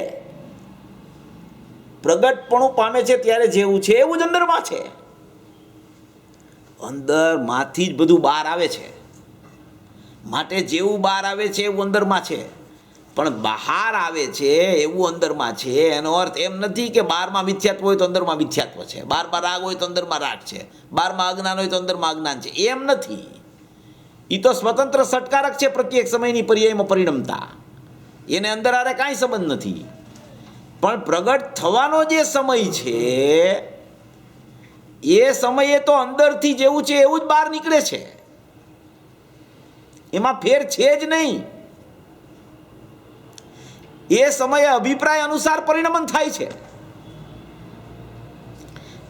પ્રગટપણું પામે છે ત્યારે જેવું છે એવું જ અંદરમાં છે. અંદરમાંથી જ બધું બહાર આવે છે, માટે જેવું બહાર આવે છે એવું અંદરમાં છે. પણ બહાર આવે છે એવું અંદરમાં છે, એનો અર્થ એમ નથી કે બહારમાં મિથ્યાત્વ હોય તો અંદરમાં મિથ્યાત્વ છે, બારમાં રાગ હોય તો અંદરમાં રાગ છે, બારમાં અજ્ઞાન હોય તો અંદરમાં અજ્ઞાન છે, એમ નથી. એ તો સ્વતંત્ર સટકારક છે, પ્રત્યેક સમયની પર્યાયમાં પરિણમતા, એને અંદર આરે કાંઈ સંબંધ નથી. પણ પ્રગટ થવાનો જે સમય છે એ સમયે તો અંદરથી જેવું છે એવું જ બહાર નીકળે છે, એમાં ફેર છે જ નહીં. એ સમયે અભિપ્રાય અનુસાર પરિણમન થાય છે,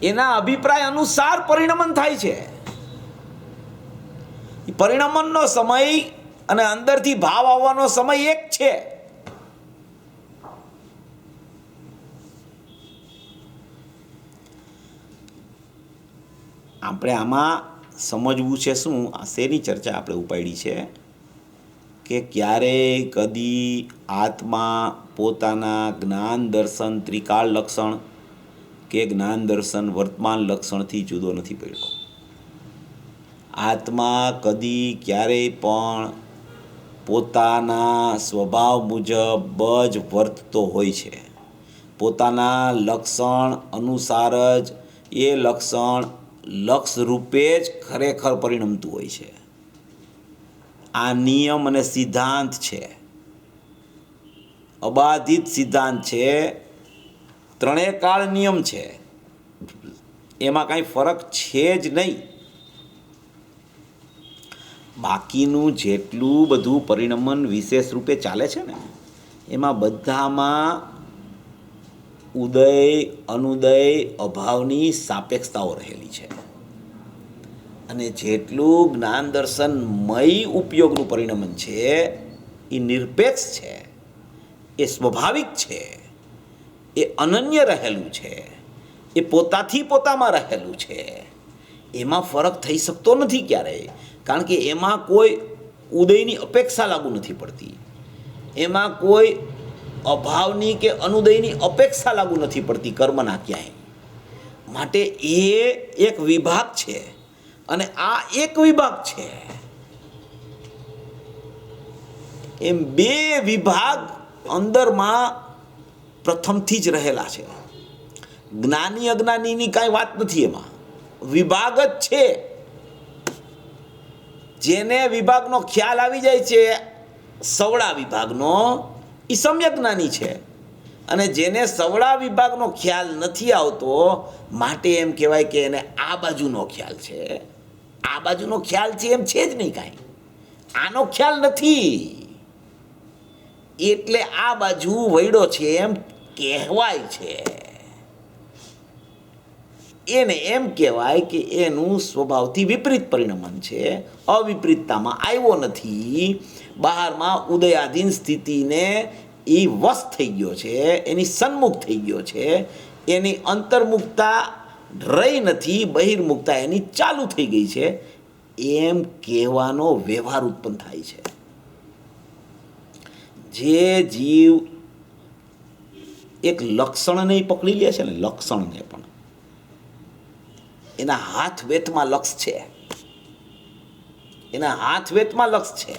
એના અભિપ્રાય અનુસાર પરિણમન થાય છે. પરિણમનનો સમય અને અંદરથી ભાવ આવવાનો સમય એક છે. આપણે આમાં સમજવું છે શું, આ શેની ચર્ચા આપણે ઉપાડી છે કે ક્યારેય કદી આત્મા પોતાના જ્ઞાન દર્શન ત્રિકાળ લક્ષણ કે જ્ઞાન દર્શન વર્તમાન લક્ષણથી જુદો નથી પડ્યો. આત્મા કદી ક્યારેય પણ પોતાના સ્વભાવ મુજબ જ વર્તતો હોય છે, પોતાના લક્ષણ અનુસાર જ એ લક્ષણ લક્ષ રૂપે જ ખરેખર પરિણમતું હોય છે. આ નિયમ અને સિદ્ધાંત છે, અબાધિત સિદ્ધાંત છે, ત્રણેય કાળ નિયમ છે, એમાં કાંઈ ફરક છે જ નહીં. બાકીનું જેટલું બધું પરિણમન વિશેષ રૂપે ચાલે છે ને એમાં બધામાં ઉદય અનુદય અભાવની સાપેક્ષતાઓ રહેલી છે. અને જેટલું જ્ઞાન દર્શનમય ઉપયોગનું પરિણમન છે એ નિરપેક્ષ છે, એ સ્વાભાવિક છે, એ અનન્ય રહેલું છે, એ પોતાથી પોતામાં રહેલું છે. એમાં ફરક થઈ શકતો નથી ક્યારેય, કારણ કે એમાં કોઈ ઉદયની અપેક્ષા લાગુ નથી પડતી, એમાં કોઈ અભાવની કે અનુદયની અપેક્ષા લાગુ નથી પડતી કર્મના ક્યાંય. માટે એ એક વિભાગ છે અને આ એક વિભાગ છે. એમ બે વિભાગ અંદરમાં પ્રથમથી જ રહેલા છે. જ્ઞાની અજ્ઞાનીની કાંઈ વાત નથી, એમાં વિભાગ જ છે. જેને વિભાગનો ખ્યાલ આવી જાય છે સવડા વિભાગનો, એ સમ્યક જ્ઞાની છે. અને જેને સવડા વિભાગનો ખ્યાલ નથી આવતો માટે એમ કહેવાય કે એને આ બાજુનો ખ્યાલ છે. આ બાજુનો ખ્યાલ છે એમ છે જ નહીં કાંઈ, આનો ખ્યાલ નથી એટલે આ બાજુ વૈડો છે એમ કહેવાય છે. એને એમ કહેવાય કે એનું સ્વભાવથી વિપરીત પરિણમન છે, અવિપરીતતામાં આવ્યો નથી, બહારમાં ઉદયાધીન સ્થિતિને એ વશ થઈ ગયો છે, એની સન્મુખ થઈ ગયો છે, એની અંતર્મુખતા રહી નથી, બહિર્મુખતા એની ચાલુ થઈ ગઈ છે, એમ કહેવાનો વ્યવહાર ઉત્પન્ન થાય છે. જે જીવ એક લક્ષણને પકડી લે છે ને, લક્ષણને પણ એના હાથ વેતમાં લક્ષ છે, એના હાથ વેતમાં લક્ષ છે,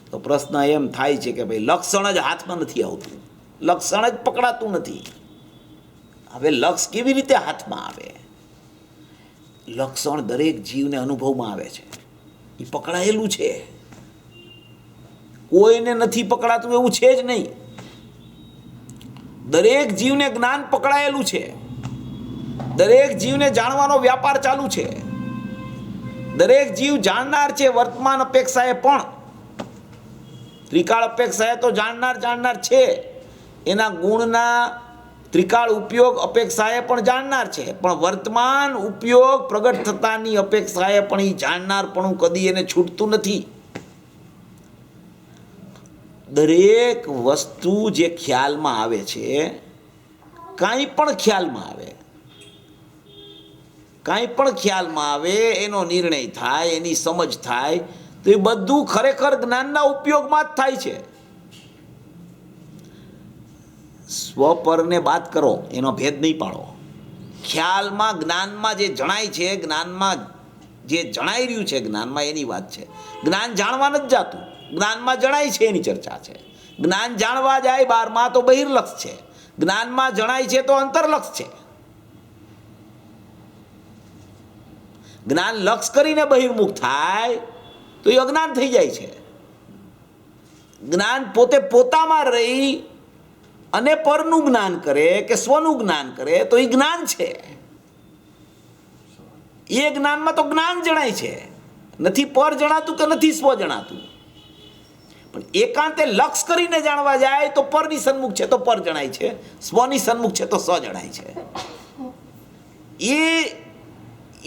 તો પ્રશ્ન એમ થાય છે કે ભાઈ લક્ષણ જ હાથમાં નથી આવતું, લક્ષણ જ પકડાતું નથી. હવે લક્ષ કેવી રીતે હાથમાં આવે? લક્ષણ દરેક જીવને અનુભવમાં આવે છે, એ પકડાયેલું છે, કોઈને નથી પકડાતું એવું છે જ નહીં. દરેક જીવને જ્ઞાન પકડાયેલું છે, દરેક જીવને જાણવાનો વ્યાપાર ચાલુ છે, દરેક જીવ જાણનાર છે. વર્તમાન અપેક્ષાએ પણ ત્રિકાળ અપેક્ષાએ તો જાણનાર છે, એના ગુણના ત્રિકાળ ઉપયોગ અપેક્ષાએ પણ જાણનાર છે, પણ વર્તમાન ઉપયોગ પ્રગટ થતાની અપેક્ષાએ પણ એ જાણનારપણું કદી એને છૂટતું નથી. દરેક વસ્તુ જે ખ્યાલમાં આવે છે, કાંઈ પણ ખ્યાલમાં આવે, કાંઈ પણ ખ્યાલમાં આવે, એનો નિર્ણય થાય, એની સમજ થાય, તો એ બધું ખરેખર જ્ઞાનના ઉપયોગમાં જ થાય છે. સ્વપરને બાદ કરો, એનો ભેદ નહીં પાડો. ખ્યાલમાં જ્ઞાનમાં જે જણાય છે, જ્ઞાનમાં જે જણાઈ રહ્યું છે, જ્ઞાનમાં એની વાત છે. જ્ઞાન જાણવા નથી જાતું, જ્ઞાનમાં જણાય છે એની ચર્ચા છે. જ્ઞાન જાણવા જાય બહારમાં તો બહિર્લક્ષ છે, જ્ઞાનમાં જણાય છે તો અંતરલક્ષ છે. જ્ઞાન લક્ષ કરીને બહિર્મુખ થાય તો એ અજ્ઞાન થઈ જાય છે. જ્ઞાન પોતે પોતામાં રહી અને પરનું જ્ઞાન કરે કે સ્વનું જ્ઞાન કરે તો એ જ્ઞાન છે. એ જ્ઞાનમાં તો જ્ઞાન જણાય છે, નથી પર જણાતું કે નથી સ્વ જણાતું. પણ એકાંતે લક્ષ કરીને જાણવા જાય તો પરની સન્મુખ છે તો પર જણાય છે, સ્વની સન્મુખ છે તો સ્વ જણાય છે.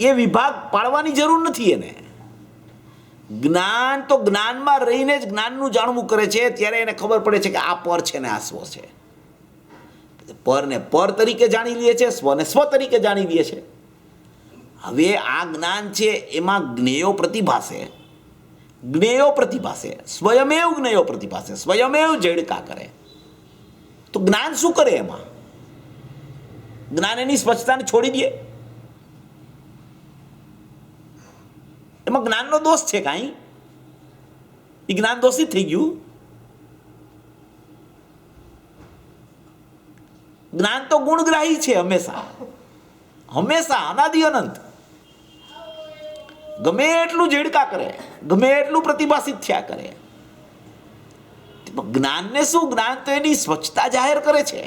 એ વિભાગ પાડવાની જરૂર નથી એને. જ્ઞાન તો જ્ઞાનમાં રહીને જ જ્ઞાનનું જાણવું કરે છે, ત્યારે એને ખબર પડે છે કે આ પર છે ને આ સ્વ છે. પરને પર તરીકે જાણી લે છે, સ્વને સ્વ તરીકે જાણી લે છે. હવે આ જ્ઞાન છે એમાં જ્ઞેયો પ્રતિભાસે, જ્ઞેયો પ્રતિભાસે, સ્વયમેવ જ્ઞેયો પ્રતિભાસે, સ્વયમેવ જડકા કરે. તો જ્ઞાન શું કરે? એમાં જ્ઞાન એની સ્વચ્છતાને છોડી દે? એમાં જ્ઞાનનો દોષ છે કાંઈ? એ જ્ઞાન દોષિત થઈ ગયું? જ્ઞાન તો ગુણગ્રાહી છે હંમેશા, હંમેશા, અનાદિ અનંત. ગમે એટલું ઝેડકા કરે, ગમે એટલું પ્રતિભાષિત થયા કરે, જ્ઞાનને શું? જ્ઞાન તો એની સ્વચ્છતા જાહેર કરે છે.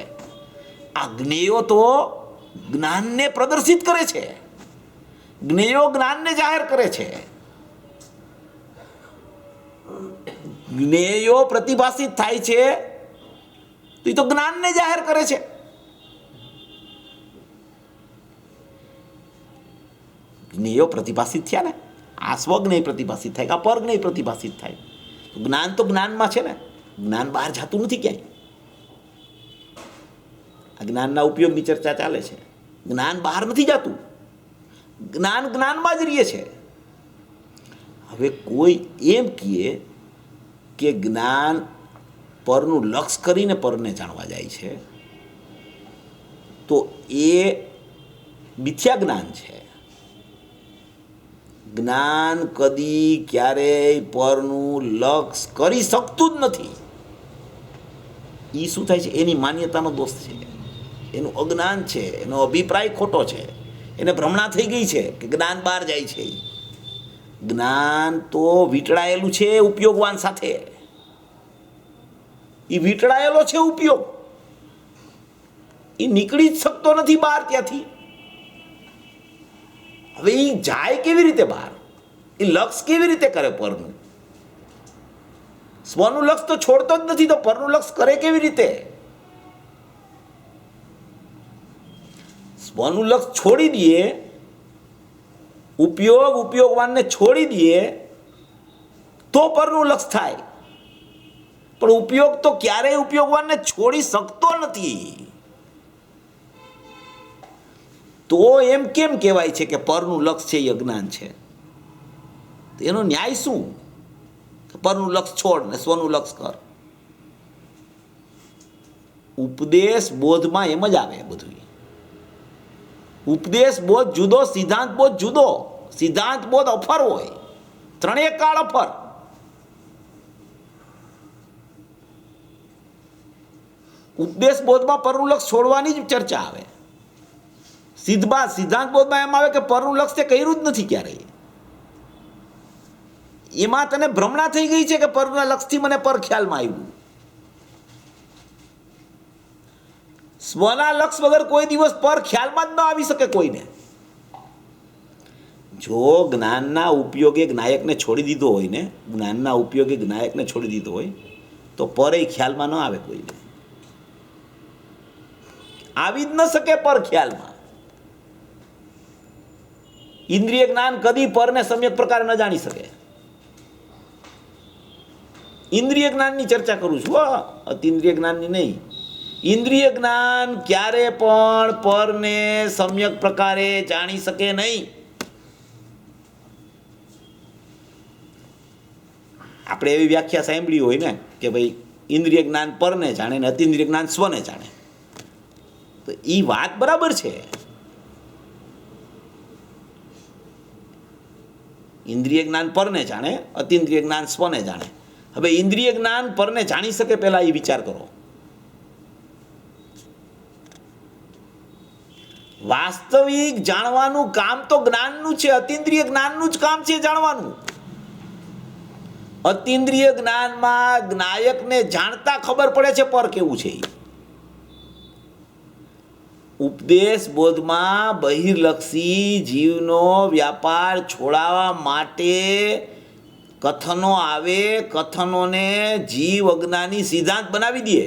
આ જ્ઞેયો તો જ્ઞાનને પ્રદર્શિત કરે છે, જ્ઞેયો જ્ઞાનને જાહેર કરે છે. જ્ઞેયો પ્રતિભાષિત થાય છે તો એ તો જ્ઞાનને જાહેર કરે છે. જ્ઞેયો પ્રતિભાષિત થયા ને, આ સ્વજ્ઞેય પ્રતિભાષિત થાય કે આ પરજ્ઞેય પ્રતિભાષિત થાય. જ્ઞાન તો જ્ઞાનમાં છે ને, જ્ઞાન બહાર જતું નથી ક્યાંય. આ જ્ઞાનના ઉપયોગની ચર્ચા ચાલે છે. જ્ઞાન બહાર નથી જતું, જ્ઞાન જ્ઞાનમાં જ રહે છે. હવે કોઈ એમ કહે કે જ્ઞાન પરનું લક્ષ કરીને પરને જાણવા જાય છે તો એ મિથ્યા જ્ઞાન છે. જ્ઞાન કદી ક્યારેય પરનું લક્ષ કરી શકતું જ નથી. એ શું થાય છે? એની માન્યતાનો દોષ છે, એનું અજ્ઞાન છે, એનો અભિપ્રાય ખોટો છે, એને ભ્રમણા થઈ ગઈ છે કે જ્ઞાન બહાર જાય છે. જ્ઞાન તો વીંટળાયેલું છે ઉપયોગવાન સાથે, એ વીંટળાયેલો છે ઉપયોગ. એ નીકળી જ શકતો નથી બહાર ત્યાંથી. હવે એ જાય કેવી રીતે બહાર? એ લક્ષ કેવી રીતે કરે પરનું? સ્વનું લક્ષ તો છોડતો જ નથી, તો પરનું લક્ષ કરે કેવી રીતે? સ્વનું લક્ષ છોડી દઈએ, ઉપયોગવાનને છોડી દઈએ તો પરનું લક્ષ થાય. પણ ઉપયોગ તો ક્યારેય ઉપયોગવાનને છોડી શકતો નથી. તો એમ કેમ કહેવાય છે કે પરનું લક્ષ છે એ અજ્ઞાન છે? તો એનો ન્યાય શું? પરનું લક્ષ છોડ ને સ્વનું લક્ષ કર. ઉપદેશ બોધમાં એમ જ આવે બધું. ઉપદેશ બોધ જુદો, સિદ્ધાંત બોધ જુદો. સિદ્ધાંત બોધ અફર હોય, ત્રણેય કાળ અફર. ઉપદેશ બોધમાં પરનું લક્ષ છોડવાની જ ચર્ચા આવે. સિદ્ધાંત બોધમાં એમ આવે કે પરનું લક્ષ તે કર્યું જ નથી ક્યારેય. એમાં તને ભ્રમણા થઈ ગઈ છે કે પરના લક્ષથી મને પર ખ્યાલમાં આવ્યું. સ્વના લક્ષ વગર કોઈ દિવસ પર ખ્યાલમાં જ ન આવી શકે કોઈને. જો જ્ઞાનના ઉપયોગે જ્ઞાયકને છોડી દીધો હોય ને, જ્ઞાનના ઉપયોગે જ્ઞાયકને છોડી દીધો હોય તો પર એ ખ્યાલમાં ન આવે કોઈને. આવી જ ન શકે પર ખ્યાલમાં. ઇન્દ્રિય જ્ઞાન કદી પરને સમ્યક પ્રકારે ન જાણી શકે. ઇન્દ્રિય જ્ઞાનની ચર્ચા કરું છું, અતિન્દ્રિય જ્ઞાનની નહીં. ઇન્દ્રિય જ્ઞાન ક્યારે પણ પરને સમ્યક પ્રકારે જાણી શકે નહીં. આપણે એવી વ્યાખ્યા સાંભળી હોય ને કે ભાઈ ઇન્દ્રિય જ્ઞાન પરને જાણે ને અતિન્દ્રિય જ્ઞાન સ્વને જાણે. તો એ વાત બરાબર છે. ઇન્દ્રિય જ્ઞાન પરને જાણે, અતિન્દ્રિય જ્ઞાન સ્વને જાણે. હવે ઇન્દ્રિય જ્ઞાન પરને જાણી શકે પહેલા એ વિચાર કરો. વાસ્તવિક જાણવાનું કામ તો જ્ઞાનનું છે, અતિન્દ્રિય જ્ઞાનનું જ કામ છે જાણવાનું. અતિન્દ્રિય જ્ઞાનમાં જ્ઞાયકને જાણતા ખબર પડે છે પર કેવું છે. ઉપદેશ બોધમાં બહિર્લક્ષી જીવનો વ્યાપાર છોડાવવા માટે કથનો આવે, કથનોને જીવ અજ્ઞાની સિદ્ધાંત બનાવી દે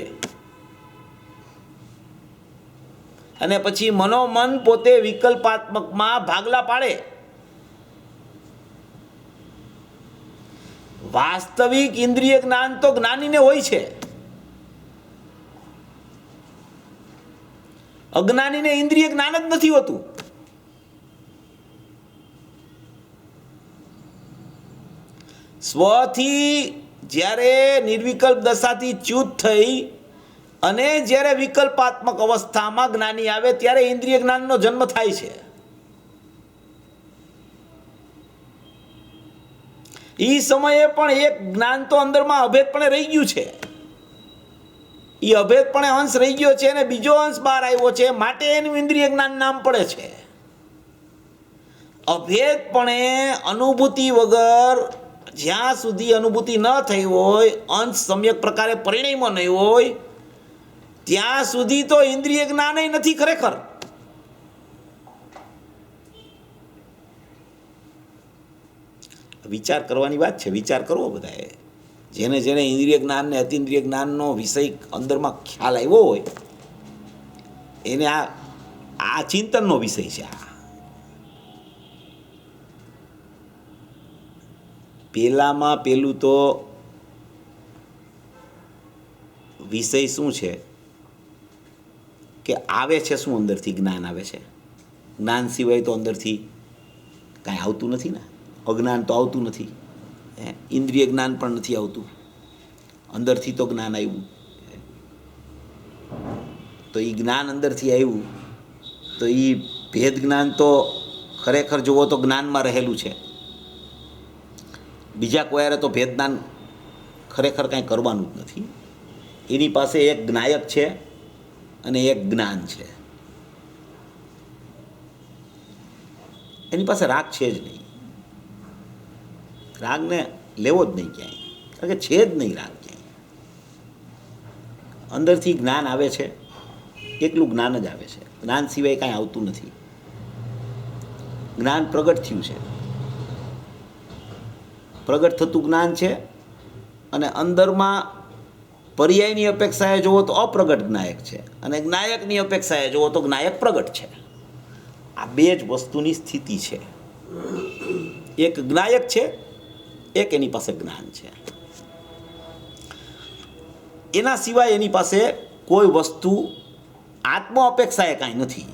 અને પછી મનોમન પોતે વિકલ્પાત્મકમાં ભાગલા પાડે. વાસ્તવિક ઇન્દ્રિય જ્ઞાન તો જ્ઞાનીને હોય છે, અજ્ઞાનીને ઇન્દ્રિય જ્ઞાન જ નથી હોતું. સ્વથી જ્યારે નિર્વિકલ્પ દશાથી ચ્યુત થઈ અને જ્યારે વિકલ્પાત્મક અવસ્થામાં જ્ઞાની આવે ત્યારે ઇન્દ્રિય જ્ઞાનનો જન્મ થાય છે. એ સમયે પણ એક જ્ઞાન તો અંદરમાં અભેદપણે રહી ગયું છે. એ અભેદપણે અંશ રહી ગયો છે અને બીજો અંશ બહાર આવ્યો છે, માટે એનું ઇન્દ્રિય જ્ઞાન નામ પડે છે. અભેદપણે અનુભૂતિ વગર જ્યાં સુધી અનુભૂતિ ન થઈ હોય, અંશ સમ્યક પ્રકારે પરિણમ્યો નહીં હોય, ત્યાં સુધી તો ઇન્દ્રિય જ્ઞાન નથી ખરેખર. વિચાર કરવાની વાત છે, વિચાર કરવો બધાએ. જેને જેને ઇન્દ્રિય જ્ઞાન ને અતિન્દ્રિય જ્ઞાનનો વિષય અંદરમાં ખ્યાલ આવ્યો હોય એને આ ચિંતનનો વિષય છે. પેલામાં પેલું તો વિષય શું છે કે આવે છે શું અંદરથી જ્ઞાન આવે છે. જ્ઞાન સિવાય તો અંદરથી કાંઈ આવતું નથી ને. અજ્ઞાન તો આવતું નથી, ઇન્દ્રિય જ્ઞાન પણ નથી આવતું, અંદરથી તો જ્ઞાન આવ્યું. તો એ જ્ઞાન અંદરથી આવ્યું તો એ ભેદ જ્ઞાન તો ખરેખર જુઓ તો જ્ઞાનમાં રહેલું છે. બીજા કોયારે તો ભેદ જ્ઞાન ખરેખર કાંઈ કરવાનું જ નથી. એની પાસે એક જ્ઞાયક છે અને એક જ્ઞાન છે. એની પાસે રાગ છે જ નહીં. રાગને લેવો જ નહીં ક્યાંય, કારણ કે છે જ નહીં રાગ ક્યાંય. અંદરથી જ્ઞાન આવે છે એકલું જ્ઞાન જ આવે છે. જ્ઞાન સિવાય કાંઈ આવતું નથી. જ્ઞાન પ્રગટ થયું છે, પ્રગટ થતું જ્ઞાન છે, અને અંદરમાં પર્યાયની અપેક્ષાએ જુઓ તો અપ્રગટ જ્ઞાયક છે, અને જ્ઞાયકની અપેક્ષાએ જુઓ તો જ્ઞાયક પ્રગટ છે. આ બે જ વસ્તુની સ્થિતિ છે. એક જ્ઞાયક છે, એક એની પાસે જ્ઞાન છે. એના સિવાય એની પાસે કોઈ વસ્તુ આત્મ અપેક્ષાએ કાંઈ નથી.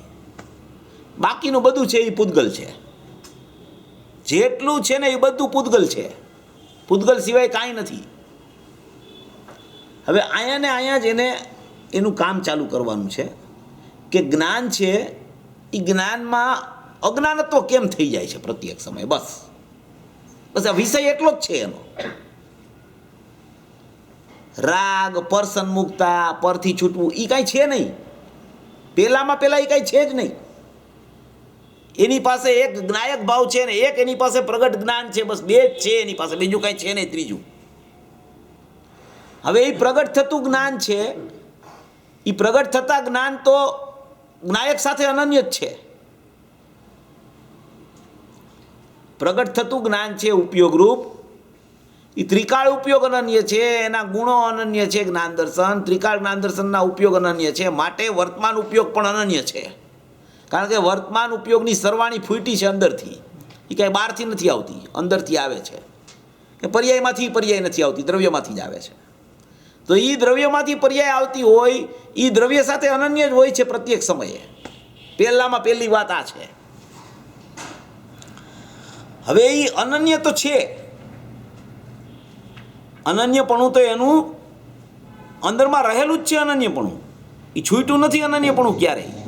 બાકીનું બધું છે એ પૂતગલ છે. જેટલું છે ને એ બધું પૂતગલ છે. પૂતગલ સિવાય કાંઈ નથી. હવે અહીંયા ને અહીંયા જ એને એનું કામ ચાલુ કરવાનું છે કે જ્ઞાન છે એ જ્ઞાનમાં અજ્ઞાનત્વ કેમ થઈ જાય છે પ્રત્યેક સમય. બસ આ વિષય એટલો જ છે એનો. રાગ, પરસન મુક્તા, પરથી છૂટવું એ કાંઈ છે નહીં. પહેલાં એ કાંઈ છે જ નહીં. એની પાસે એક જ્ઞાયક ભાવ છે ને એક એની પાસે પ્રગટ જ્ઞાન છે. બસ બે જ છે એની પાસે, બીજું કાંઈ છે નહીં ત્રીજું. હવે એ પ્રગટ થતું જ્ઞાન છે, એ પ્રગટ થતા જ્ઞાન તો જ્ઞાયક સાથે અનન્ય જ છે. પ્રગટ થતું જ્ઞાન છે ઉપયોગરૂપ, એ ત્રિકાળ ઉપયોગ અનન્ય છે, એના ગુણો અનન્ય છે. જ્ઞાન દર્શન, ત્રિકાળ જ્ઞાન દર્શનના ઉપયોગ અનન્ય છે, માટે વર્તમાન ઉપયોગ પણ અનન્ય છે. કારણ કે વર્તમાન ઉપયોગની સરવાણી ફૂટી છે અંદરથી. એ કાંઈ બહારથી નથી આવતી, અંદરથી આવે છે. કે પર્યાયમાંથી પર્યાય નથી આવતી, દ્રવ્યમાંથી જ આવે છે. તો એ દ્રવ્યમાંથી પર્યાય આવતી હોય એ દ્રવ્ય સાથે અનન્ય જ હોય છે પ્રત્યેક સમયે. પહેલામાં પહેલી વાત આ છે. હવે એ અનન્ય તો છે, અનન્યપણું તો એનું અંદરમાં રહેલું જ છે. અનન્યપણું એ છૂટ્યું નથી. અનન્યપણું ક્યારેય.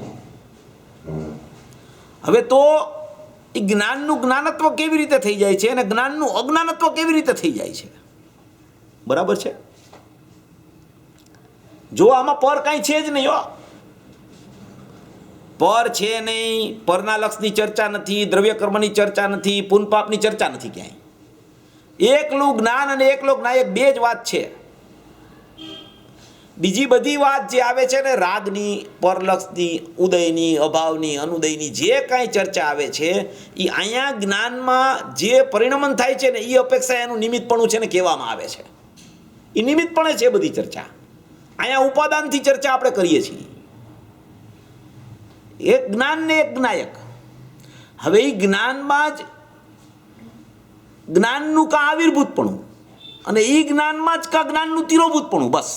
હવે તો એ જ્ઞાનનું જ્ઞાનત્વ કેવી રીતે થઈ જાય છે અને જ્ઞાનનું અજ્ઞાનત્વ કેવી રીતે થઈ જાય છે? બરાબર છે? જો આમાં પર કાંઈ છે જ નહીં. હો, પર છે નહીં. પરના લક્ષની ચર્ચા નથી, દ્રવ્ય કર્મની ચર્ચા નથી, પુનપાપની ચર્ચા નથી ક્યાંય. એકલું જ્ઞાન અને એકલો જ્ઞાયક બે જ વાત છે. બીજી બધી વાત જે આવે છે ને, રાગની, પરલક્ષની, ઉદયની, અભાવની, અનુદયની, જે કાંઈ ચર્ચા આવે છે એ અહીંયા જ્ઞાનમાં જે પરિણમન થાય છે ને એ અપેક્ષા એનું નિમિત્તપણું છે ને કહેવામાં આવે છે. એ નિમિત્તપણે છે બધી ચર્ચા. અહીંયા ઉપાદાનથી ચર્ચા આપણે કરીએ છીએ. એક જ્ઞાન ને એક જ્ઞાયક. હવે એ જ્ઞાનમાં જ જ્ઞાનનું કા આવિર્ભૂતપણું અને એ જ્ઞાનમાં જ કા જ્ઞાનનું તિરોભૂતપણું. બસ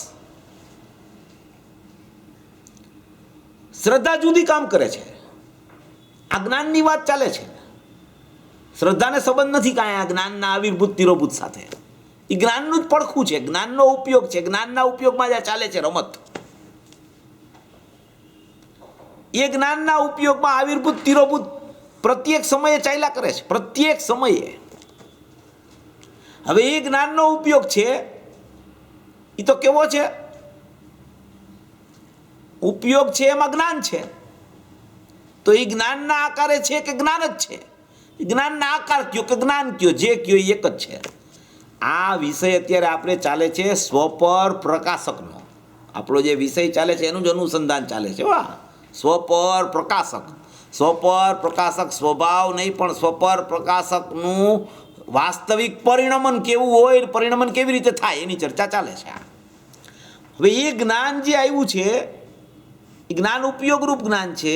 શ્રદ્ધા જુદી કામ કરે છે. આ જ્ઞાનની વાત ચાલે છે. શ્રદ્ધાને સંબંધ નથી કાંઈ આ જ્ઞાનના આવિર્ભૂત તિરોભૂત સાથે. એ જ્ઞાનનું જ પડખું છે, જ્ઞાનનો ઉપયોગ છે. જ્ઞાનના ઉપયોગમાં જ ચાલે છે રમત. એ જ્ઞાનના ઉપયોગમાં આવિર્ભૂત તિરોભૂત પ્રત્યેક સમયે ચાલ્યા કરે છે. પ્રત્યેક સમયે. હવે એ જ્ઞાનનો ઉપયોગ છે એ તો કેવો છે? ઉપયોગ છે એમાં જ્ઞાન છે. તો એ જ્ઞાનના આકારે છે કે જ્ઞાન જ છે? જ્ઞાનના આકાર કયો કે જ્ઞાન કયો, જે કયો એ એક જ છે. આ વિષય અત્યારે આપણે ચાલે છે સ્વપર પ્રકાશકનો. આપણો જે વિષય ચાલે છે એનું જ અનુસંધાન ચાલે છે. વાહ, સ્વપર પ્રકાશક. સ્વપર પ્રકાશક સ્વભાવ નહીં પણ સ્વપર પ્રકાશકનું વાસ્તવિક પરિણમન કેવું હોય, પરિણમન કેવી રીતે થાય એની ચર્ચા ચાલે છે. હવે એ જ્ઞાન જે આવ્યું છે એ જ્ઞાન ઉપયોગરૂપ જ્ઞાન છે.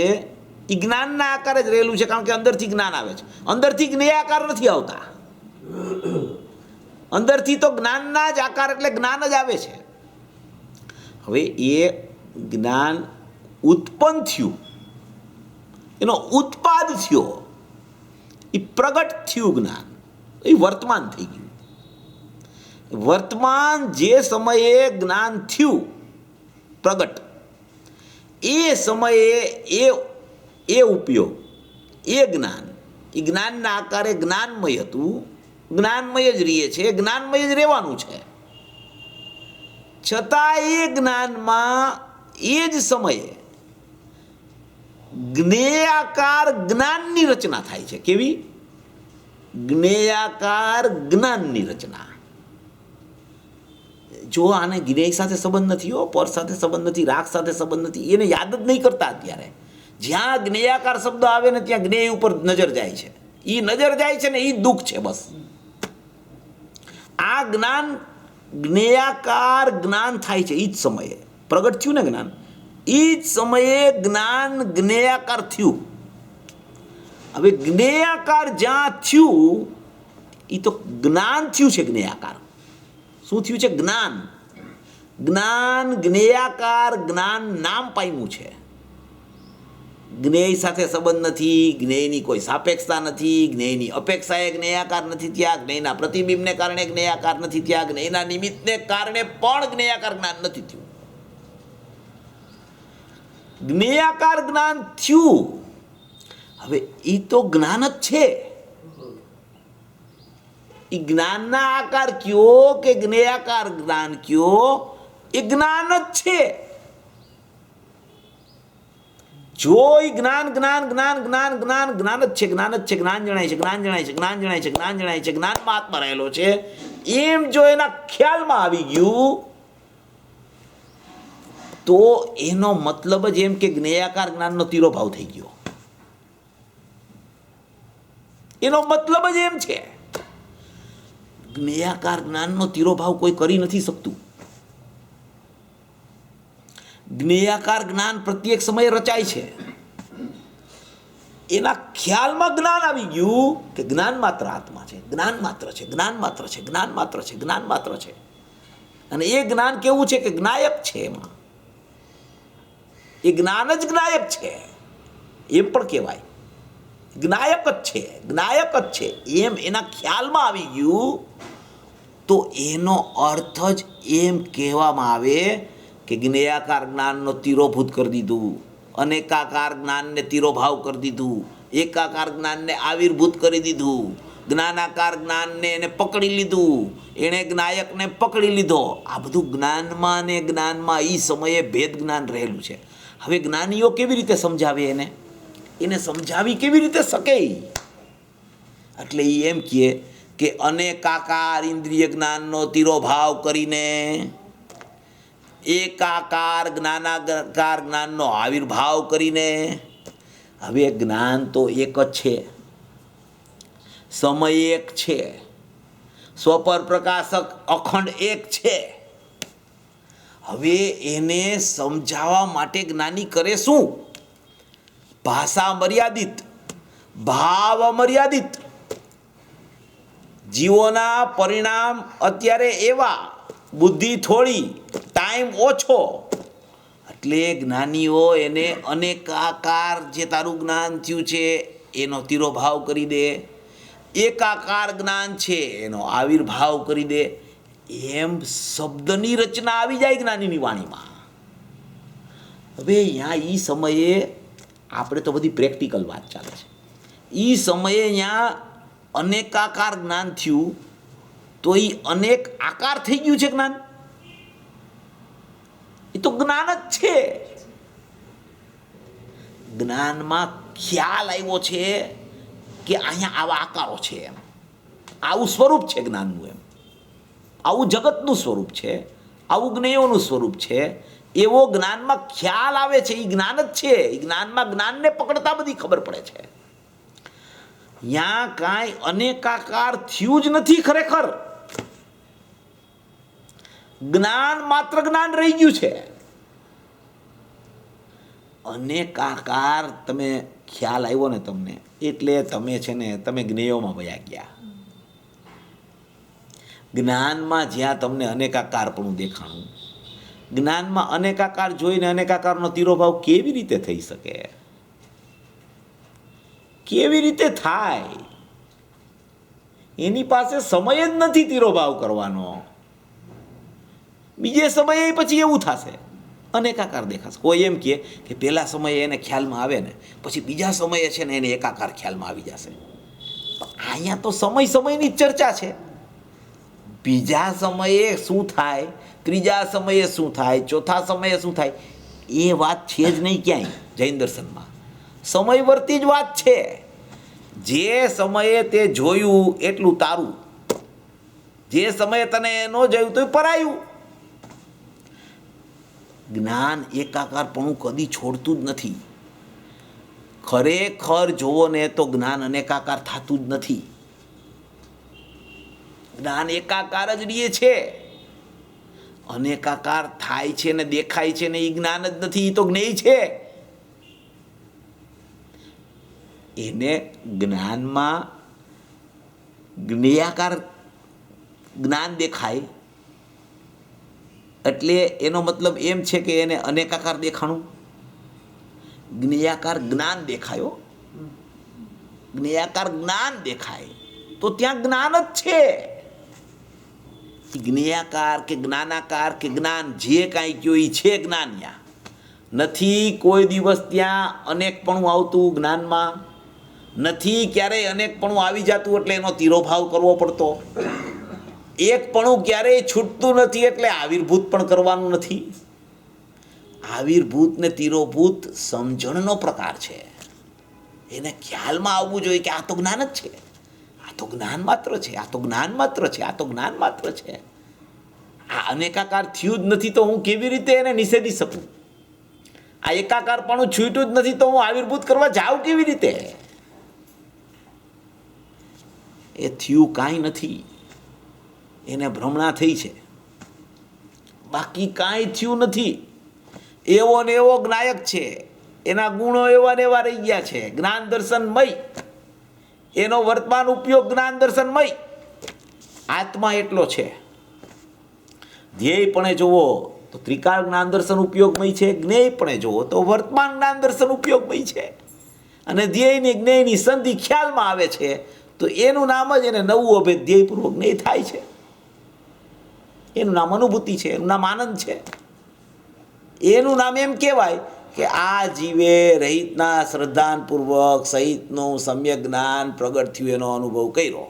એ જ્ઞાનના આકારે જ રહેલું છે કારણ કે અંદરથી જ્ઞાન આવે છે. અંદરથી જ્ઞેયાકાર નથી આવતા. અંદરથી તો જ્ઞાનના જ આકાર એટલે જ્ઞાન જ આવે છે. હવે એ જ્ઞાન ઉત્પન્ન થયું, એનો ઉત્પાદ થયો, એ પ્રગટ થયું જ્ઞાન, એ વર્તમાન થઈ ગયું. વર્તમાન જે સમયે જ્ઞાન થયું પ્રગટ, એ સમયે એ ઉપયોગ, એ જ્ઞાનના આકારે જ્ઞાનમય હતું. જ્ઞાનમય જ રહીએ છે, જ્ઞાનમય જ રહેવાનું છે. છતાં એ જ્ઞાનમાં એ જ સમયે જ્ઞેયાકાર જ્ઞાનની રચના થાય છે. કેવી? જ્ઞેયાકાર જ્ઞાનની રચના. જો આને જ્ઞેય સાથે સંબંધ નથી, હો, પર સાથે સંબંધ નથી, રાગ સાથે સંબંધ નથી, એને યાદ જ નહીં કરતા. અત્યારે જ્યાં જ્ઞેયાકાર શબ્દ આવે ને ત્યાં જ્ઞેય ઉપર નજર જાય છે. એ નજર જાય છે ને એ દુઃખ છે. બસ આ જ્ઞાન જ્ઞેયાકાર જ્ઞાન થાય છે. એ જ સમયે પ્રગટ થયું ને જ્ઞાન, એ જ સમયે જ્ઞાન જ્ઞેયાકાર થયું. હવે જ્ઞેયાકાર જ્યાં થયું એ તો જ્ઞાન થયું છે. જ્ઞેયાકાર શું થયું છે? જ્ઞાન. જ્ઞાન જ્ઞેયાકાર જ્ઞાન નામ પામ્યું છે. જ્ઞેય સાથે સંબંધ નથી, જ્ઞેયની કોઈ સાપેક્ષતા નથી, જ્ઞેયની અપેક્ષાએ જ્ઞેયાકાર નથી ત્યાં, જ્ઞેયના પ્રતિબિંબને કારણે જ્ઞેયાકાર નથી ત્યાં, જ્ઞેયના નિમિત્તને કારણે પણ જ્ઞેયાકાર જ્ઞાન નથી થયું. જ્ઞેયાકાર જ્ઞાન થયું. હવે એ તો જ્ઞાન જ છે. એ જ્ઞાનના આકાર કયો કે જ્ઞેયાકાર જ્ઞાન કયો, એ જ્ઞાન જ છે. જો એ જ્ઞાન જ્ઞાન જ્ઞાન જ્ઞાન જ્ઞાન જ્ઞાન જ છે, જ્ઞાન જ છે, જ્ઞાન જણાય છે, જ્ઞાન જણાય છે, જ્ઞાન જણાય છે, જ્ઞાન જણાય છે, જ્ઞાનમાં આત્મા રહેલો છે, એમ જો એના ખ્યાલમાં આવી ગયું તો એનો મતલબ જ એમ કે જ્ઞેયાકાર જ્ઞાનનો તિરોભાવ થઈ ગયો. એનો મતલબ જ એમ છે. જ્ઞેયાકાર જ્ઞાનનો તિરોભાવ કોઈ કરી નથી શકતું. જ્ઞેયાકાર જ્ઞાન પ્રત્યેક સમયે રચાય છે. એના ખ્યાલમાં જ્ઞાન આવી ગયું કે જ્ઞાન માત્ર આત્મા છે, જ્ઞાન માત્ર છે, જ્ઞાન માત્ર છે, જ્ઞાન માત્ર છે, જ્ઞાન માત્ર છે. અને એ જ્ઞાન કેવું છે કે જ્ઞાયક છે. એમાં એ જ્ઞાન જ જ્ઞાયક છે એમ પણ કહેવાય. જ્ઞાયક જ છે, જ્ઞાયક જ છે એમ એના ખ્યાલમાં આવી ગયું તો એનો અર્થ જ એમ કહેવામાં આવે કે જ્ઞેયાકાર જ્ઞાનનો તિરોભૂત કરી દીધું, અનેકાકાર જ્ઞાનને તિરોભાવ કરી દીધું, એકાકાર જ્ઞાનને આવિર્ભૂત કરી દીધું, જ્ઞાનાકાર જ્ઞાનને એને પકડી લીધું, એણે જ્ઞાયકને પકડી લીધો. આ બધું જ્ઞાનમાં ને જ્ઞાનમાં એ સમયે ભેદ જ્ઞાન રહેલું છે. હવે જ્ઞાનીઓ કેવી રીતે સમજાવે એને સમજાવી કેવી રીતે શકે? એટલે એ એમ કહે કે અનેકાકાર ઇન્દ્રિય જ્ઞાનનો તિરોભાવ કરીને એકાકાર જ્ઞાનાકાર જ્ઞાનનો આવિર્ભાવ કરીને, હવે જ્ઞાન તો એક જ છે, સમય એક છે, સ્વપર પ્રકાશક અખંડ એક છે. હવે એને સમજાવવા માટે જ્ઞાની કરે શું? ભાષા મર્યાદિત, ભાવ અમર્યાદિત. જીવોના પરિણામ અત્યારે એવા, બુદ્ધિ થોડી, ટાઈમ ઓછો, એટલે જ્ઞાનીઓ એને અનેકાકાર જે તારું જ્ઞાન થયું છે એનો તિરોભાવ કરી દે, એકાકાર જ્ઞાન છે એનો આવિર્ભાવ કરી દે. એમ શબ્દની રચના આવી જાય જ્ઞાનીની વાણીમાં. હવે અહીંયા એ સમયે આપણે તો બધી પ્રેક્ટિકલ વાત ચાલે છે. એ સમયે અહીંયા અનેકાકાર જ્ઞાન થયું તો એ અનેક આકાર થઈ ગયું છે જ્ઞાન. એ તો જ્ઞાન જ છે. જ્ઞાનમાં ખ્યાલ આવ્યો છે કે અહીંયા આવા આકારો છે, એમ આવું સ્વરૂપ છે જ્ઞાનનું, એમ આવું જગતનું સ્વરૂપ છે, આવું જ્ઞેયોનું સ્વરૂપ છે. એવો જ્ઞાનમાં ખ્યાલ આવે છે. એ જ્ઞાન જ છે. એ જ્ઞાનમાં જ્ઞાનને પકડતા બધી ખબર પડે છે. ત્યાં કાંઈ અનેકાકાર થયું જ નથી ખરેખર. જ્ઞાન માત્ર જ્ઞાન રહી ગયું છે. અનેકાકાર તમે ખ્યાલ આવ્યો ને તમને, એટલે તમે છે ને તમે જ્ઞેયોમાં વયા ગયા. જ્ઞાનમાં જ્યાં તમને અનેકાકારપણું દેખાણું, જ્ઞાનમાં અનેકાકાર જોઈને અનેકાકારનો તિરોભાવ કેવી રીતે થઈ શકે? કેવી રીતે થાય? એની પાસે સમય જ નથી તિરોભાવ કરવાનો. બીજે સમયે પછી એવું થશે, અનેકાકાર દેખાશે. કોઈ એમ કહે કે પહેલા સમયે એને ખ્યાલમાં આવે ને પછી બીજા સમયે છે ને એને એકાકાર ખ્યાલમાં આવી જશે. અહીંયા તો સમયની જ ચર્ચા છે. બીજા સમયે શું થાય, ત્રીજા સમયે શું થાય, ચોથા સમયે શું થાય, એ વાત છે જ નહીં ક્યાંય જૈન દર્શનમાં. સમયવર્તી જ વાત છે. જે સમયે તે જોયું એટલું તારું, જે સમયે તને ન જોયું તો પરાયું. જ્ઞાન એકાકારપણું કદી છોડતું જ નથી. ખરેખર જોવો ને તો જ્ઞાન અનેકાકાર થતું જ નથી. જ્ઞાન એકાકાર જ રહે છે. અનેકાકાર થાય છે ને દેખાય છે ને એ જ્ઞાન જ નથી, એ તો જ્ઞેય છે. એને જ્ઞાનમાં જ્ઞેયાકાર જ્ઞાન દેખાય એટલે એનો મતલબ એમ છે કે એને અનેકાકાર દેખાણું. જ્ઞેયાકાર જ્ઞાન દેખાયો, જ્ઞેયાકાર જ્ઞાન દેખાય તો ત્યાં જ્ઞાન જ છે. જ્ઞેયાકાર કે જ્ઞાનાકાર કે જ્ઞાન જે કાંઈ કયો એ છે જ્ઞાન. ત્યાં નથી કોઈ દિવસ ત્યાં અનેકપણું આવતું જ્ઞાનમાં, નથી ક્યારેય અનેકપણું આવી જતું એટલે એનો તિરોભાવ કરવો પડતો. એકપણું ક્યારેય છૂટતું નથી એટલે આવિર્ભૂત પણ કરવાનું નથી. આવિર્ભૂત ને તિરોભૂત સમજણનો પ્રકાર છે. એને ખ્યાલમાં આવવું જોઈએ કે આ તો જ્ઞાન જ છે, આ તો જ્ઞાન માત્ર છે, આ તો જ્ઞાન માત્ર છે, આ તો જ્ઞાન માત્ર છે. આ અનેકાકાર થયું જ નથી તો હું કેવી રીતે એને નિષેધી શકું? આ એકાકારપણું છૂટ્યું જ નથી તો હું આવિર્ભૂત કરવા જાઉં કેવી રીતે? એ થયું કાંઈ નથી, એને ભ્રમણા થઈ છે, બાકી કાંઈ થયું નથી. એવો ને એવો જ્ઞાયક છે, એના ગુણો એવા ને એવા રહી ગયા છે. જ્ઞાન દર્શનમય, એનો વર્તમાન ઉપયોગ જ્ઞાન દર્શનમય. આત્મા એટલો છે. ધ્યેયપણે જુઓ તો ત્રિકાળ જ્ઞાન દર્શન ઉપયોગમય છે, જ્ઞેયપણે જુઓ તો વર્તમાન જ્ઞાન દર્શન ઉપયોગમય છે. અને ધ્યેયની જ્ઞેયની સંધિ ખ્યાલમાં આવે છે તો એનું નામ જ એને નવું અભેદ ધ્યેયપૂર્વક જ્ઞેય થાય છે. એનું નામ અનુભૂતિ છે, એનું નામ આનંદ છે. એનું નામ એમ કહેવાય કે આ જીવે રહિતના શ્રદ્ધાનપૂર્વક સહિતનું સમ્યક જ્ઞાન પ્રગટ થયું, એનો અનુભવ કર્યો.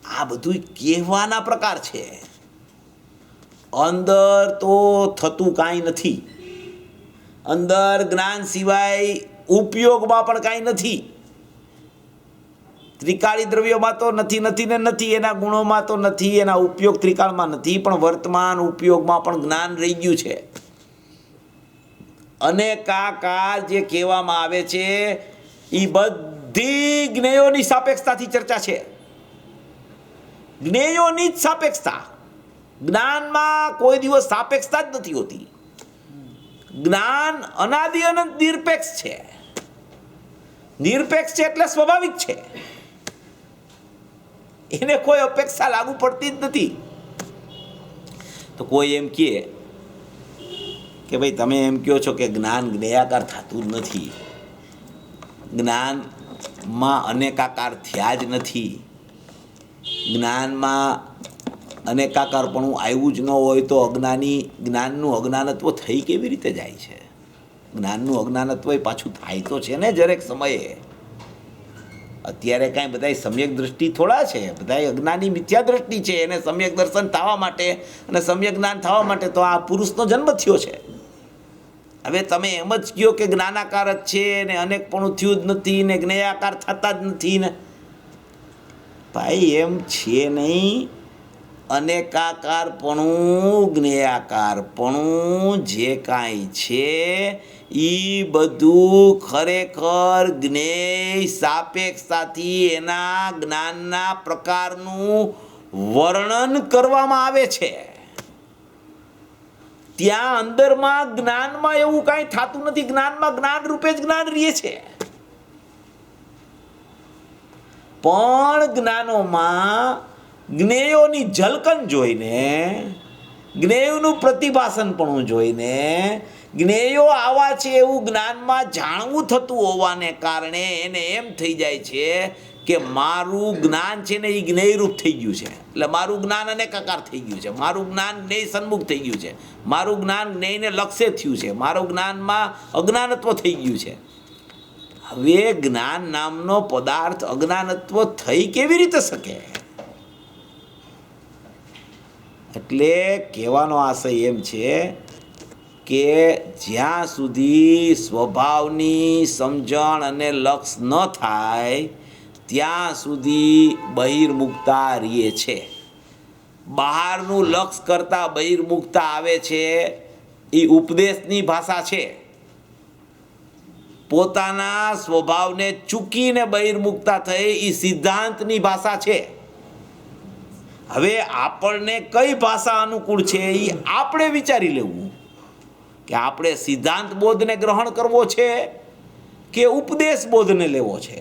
આ બધું કહેવાના પ્રકાર છે. અંદર તો થતું કાંઈ નથી. અંદર જ્ઞાન સિવાય ઉપયોગમાં પણ કાંઈ નથી. ત્રિકાળી દ્રવ્યોમાં તો નથી, નથી ને નથી. એના ગુણોમાં તો નથી, એના ઉપયોગ ત્રિકાળમાં નથી, પણ વર્તમાન ઉપયોગમાં પણ જ્ઞાન રહી ગયું છે. અનેકાકાર જે કહેવામાં આવે છે એ બધી જ્ઞેયોની સાપેક્ષતાથી ચર્ચા છે. જ્ઞેયોની જ સાપેક્ષતા. જ્ઞાનમાં કોઈ દિવસ સાપેક્ષતા જ નથી હોતી. જ્ઞાન અનાદિ અનંત નિરપેક્ષ છે. નિરપેક્ષ છે એટલે સ્વાભાવિક છે. એને કોઈ અપેક્ષા લાગુ પડતી જ નથી. તો કોઈ એમ કહે કે ભાઈ તમે એમ કહો છો કે જ્ઞાન જ્ઞેયાકાર થતું જ નથી, જ્ઞાનમાં અનેકાકાર થયા જ નથી, જ્ઞાનમાં અનેકાકારપણું આવ્યું જ ન હોય તો અજ્ઞાની જ્ઞાનનું અજ્ઞાનત્વ થઈ કેવી રીતે જાય છે? જ્ઞાનનું અજ્ઞાનત્વ પાછું થાય તો છે ને દરેક સમયે. અત્યારે કાંઈ બધા સમ્યક દ્રષ્ટિ થોડા છે, બધા અજ્ઞાની મિથ્યા દ્રષ્ટિ છે. એને સમ્યક દર્શન થવા માટે અને સમ્યક જ્ઞાન થવા માટે તો આ પુરુષનો જન્મ થયો છે. હવે તમે એમ જ કહો કે જ્ઞાનાકાર જ છે ને અનેકપણું થયું જ નથી ને જ્ઞેયાકાર થતા જ નથી ને, ભાઈ એમ છે નહીં. અનેકાકારપણું જ્ઞેયાકારપણું જે કાંઈ છે એ બધું ખરેખર જ્ઞેય સાપેક્ષતાથી એના જ્ઞાનના પ્રકારનું વર્ણન કરવામાં આવે છે. ત્યાં અંદરમાં જ્ઞાનમાં એવું કાંઈ થતું નથી. જ્ઞાનમાં જ્ઞાન રૂપે જ જ્ઞાન રહે છે. પણ જ્ઞાનોમાં જ્ઞેયોની ઝલકન જોઈને, જ્ઞેયનું પ્રતિભાસનપણું જોઈને, જ્ઞેયો આવા છે એવું જ્ઞાનમાં જાણવું થતું હોવાને કારણે એને એમ થઈ જાય છે કે મારું જ્ઞાન છે ને એ જ્ઞેયરૂપ થઈ ગયું છે. એટલે મારું જ્ઞાન અનેકાકાર થઈ ગયું છે, મારું જ્ઞાન જ્ઞેય સન્મુખ થઈ ગયું છે, મારું જ્ઞાન જ્ઞેયને લક્ષ્ય થયું છે, મારું જ્ઞાનમાં અજ્ઞાનત્વ થઈ ગયું છે. હવે જ્ઞાન નામનો પદાર્થ અજ્ઞાનત્વ થઈ કેવી રીતે શકે? એટલે કહેવાનો આશય એમ છે કે જ્યાં સુધી સ્વભાવની સમજણ અને લક્ષ ન થાય ત્યાં સુધી બહિર્મુખતા રહે છે. બહારનું લક્ષ કરતાં બહિર્મુખતા આવે છે એ ઉપદેશની ભાષા છે. પોતાના સ્વભાવને ચૂકીને બહિર્મુખતા થઈ એ સિદ્ધાંતની ભાષા છે. હવે આપણને કઈ ભાષા અનુકૂળ છે એ આપણે વિચારી લેવું કે આપણે સિદ્ધાંત બોધને ગ્રહણ કરવો છે કે ઉપદેશ બોધને લેવો છે.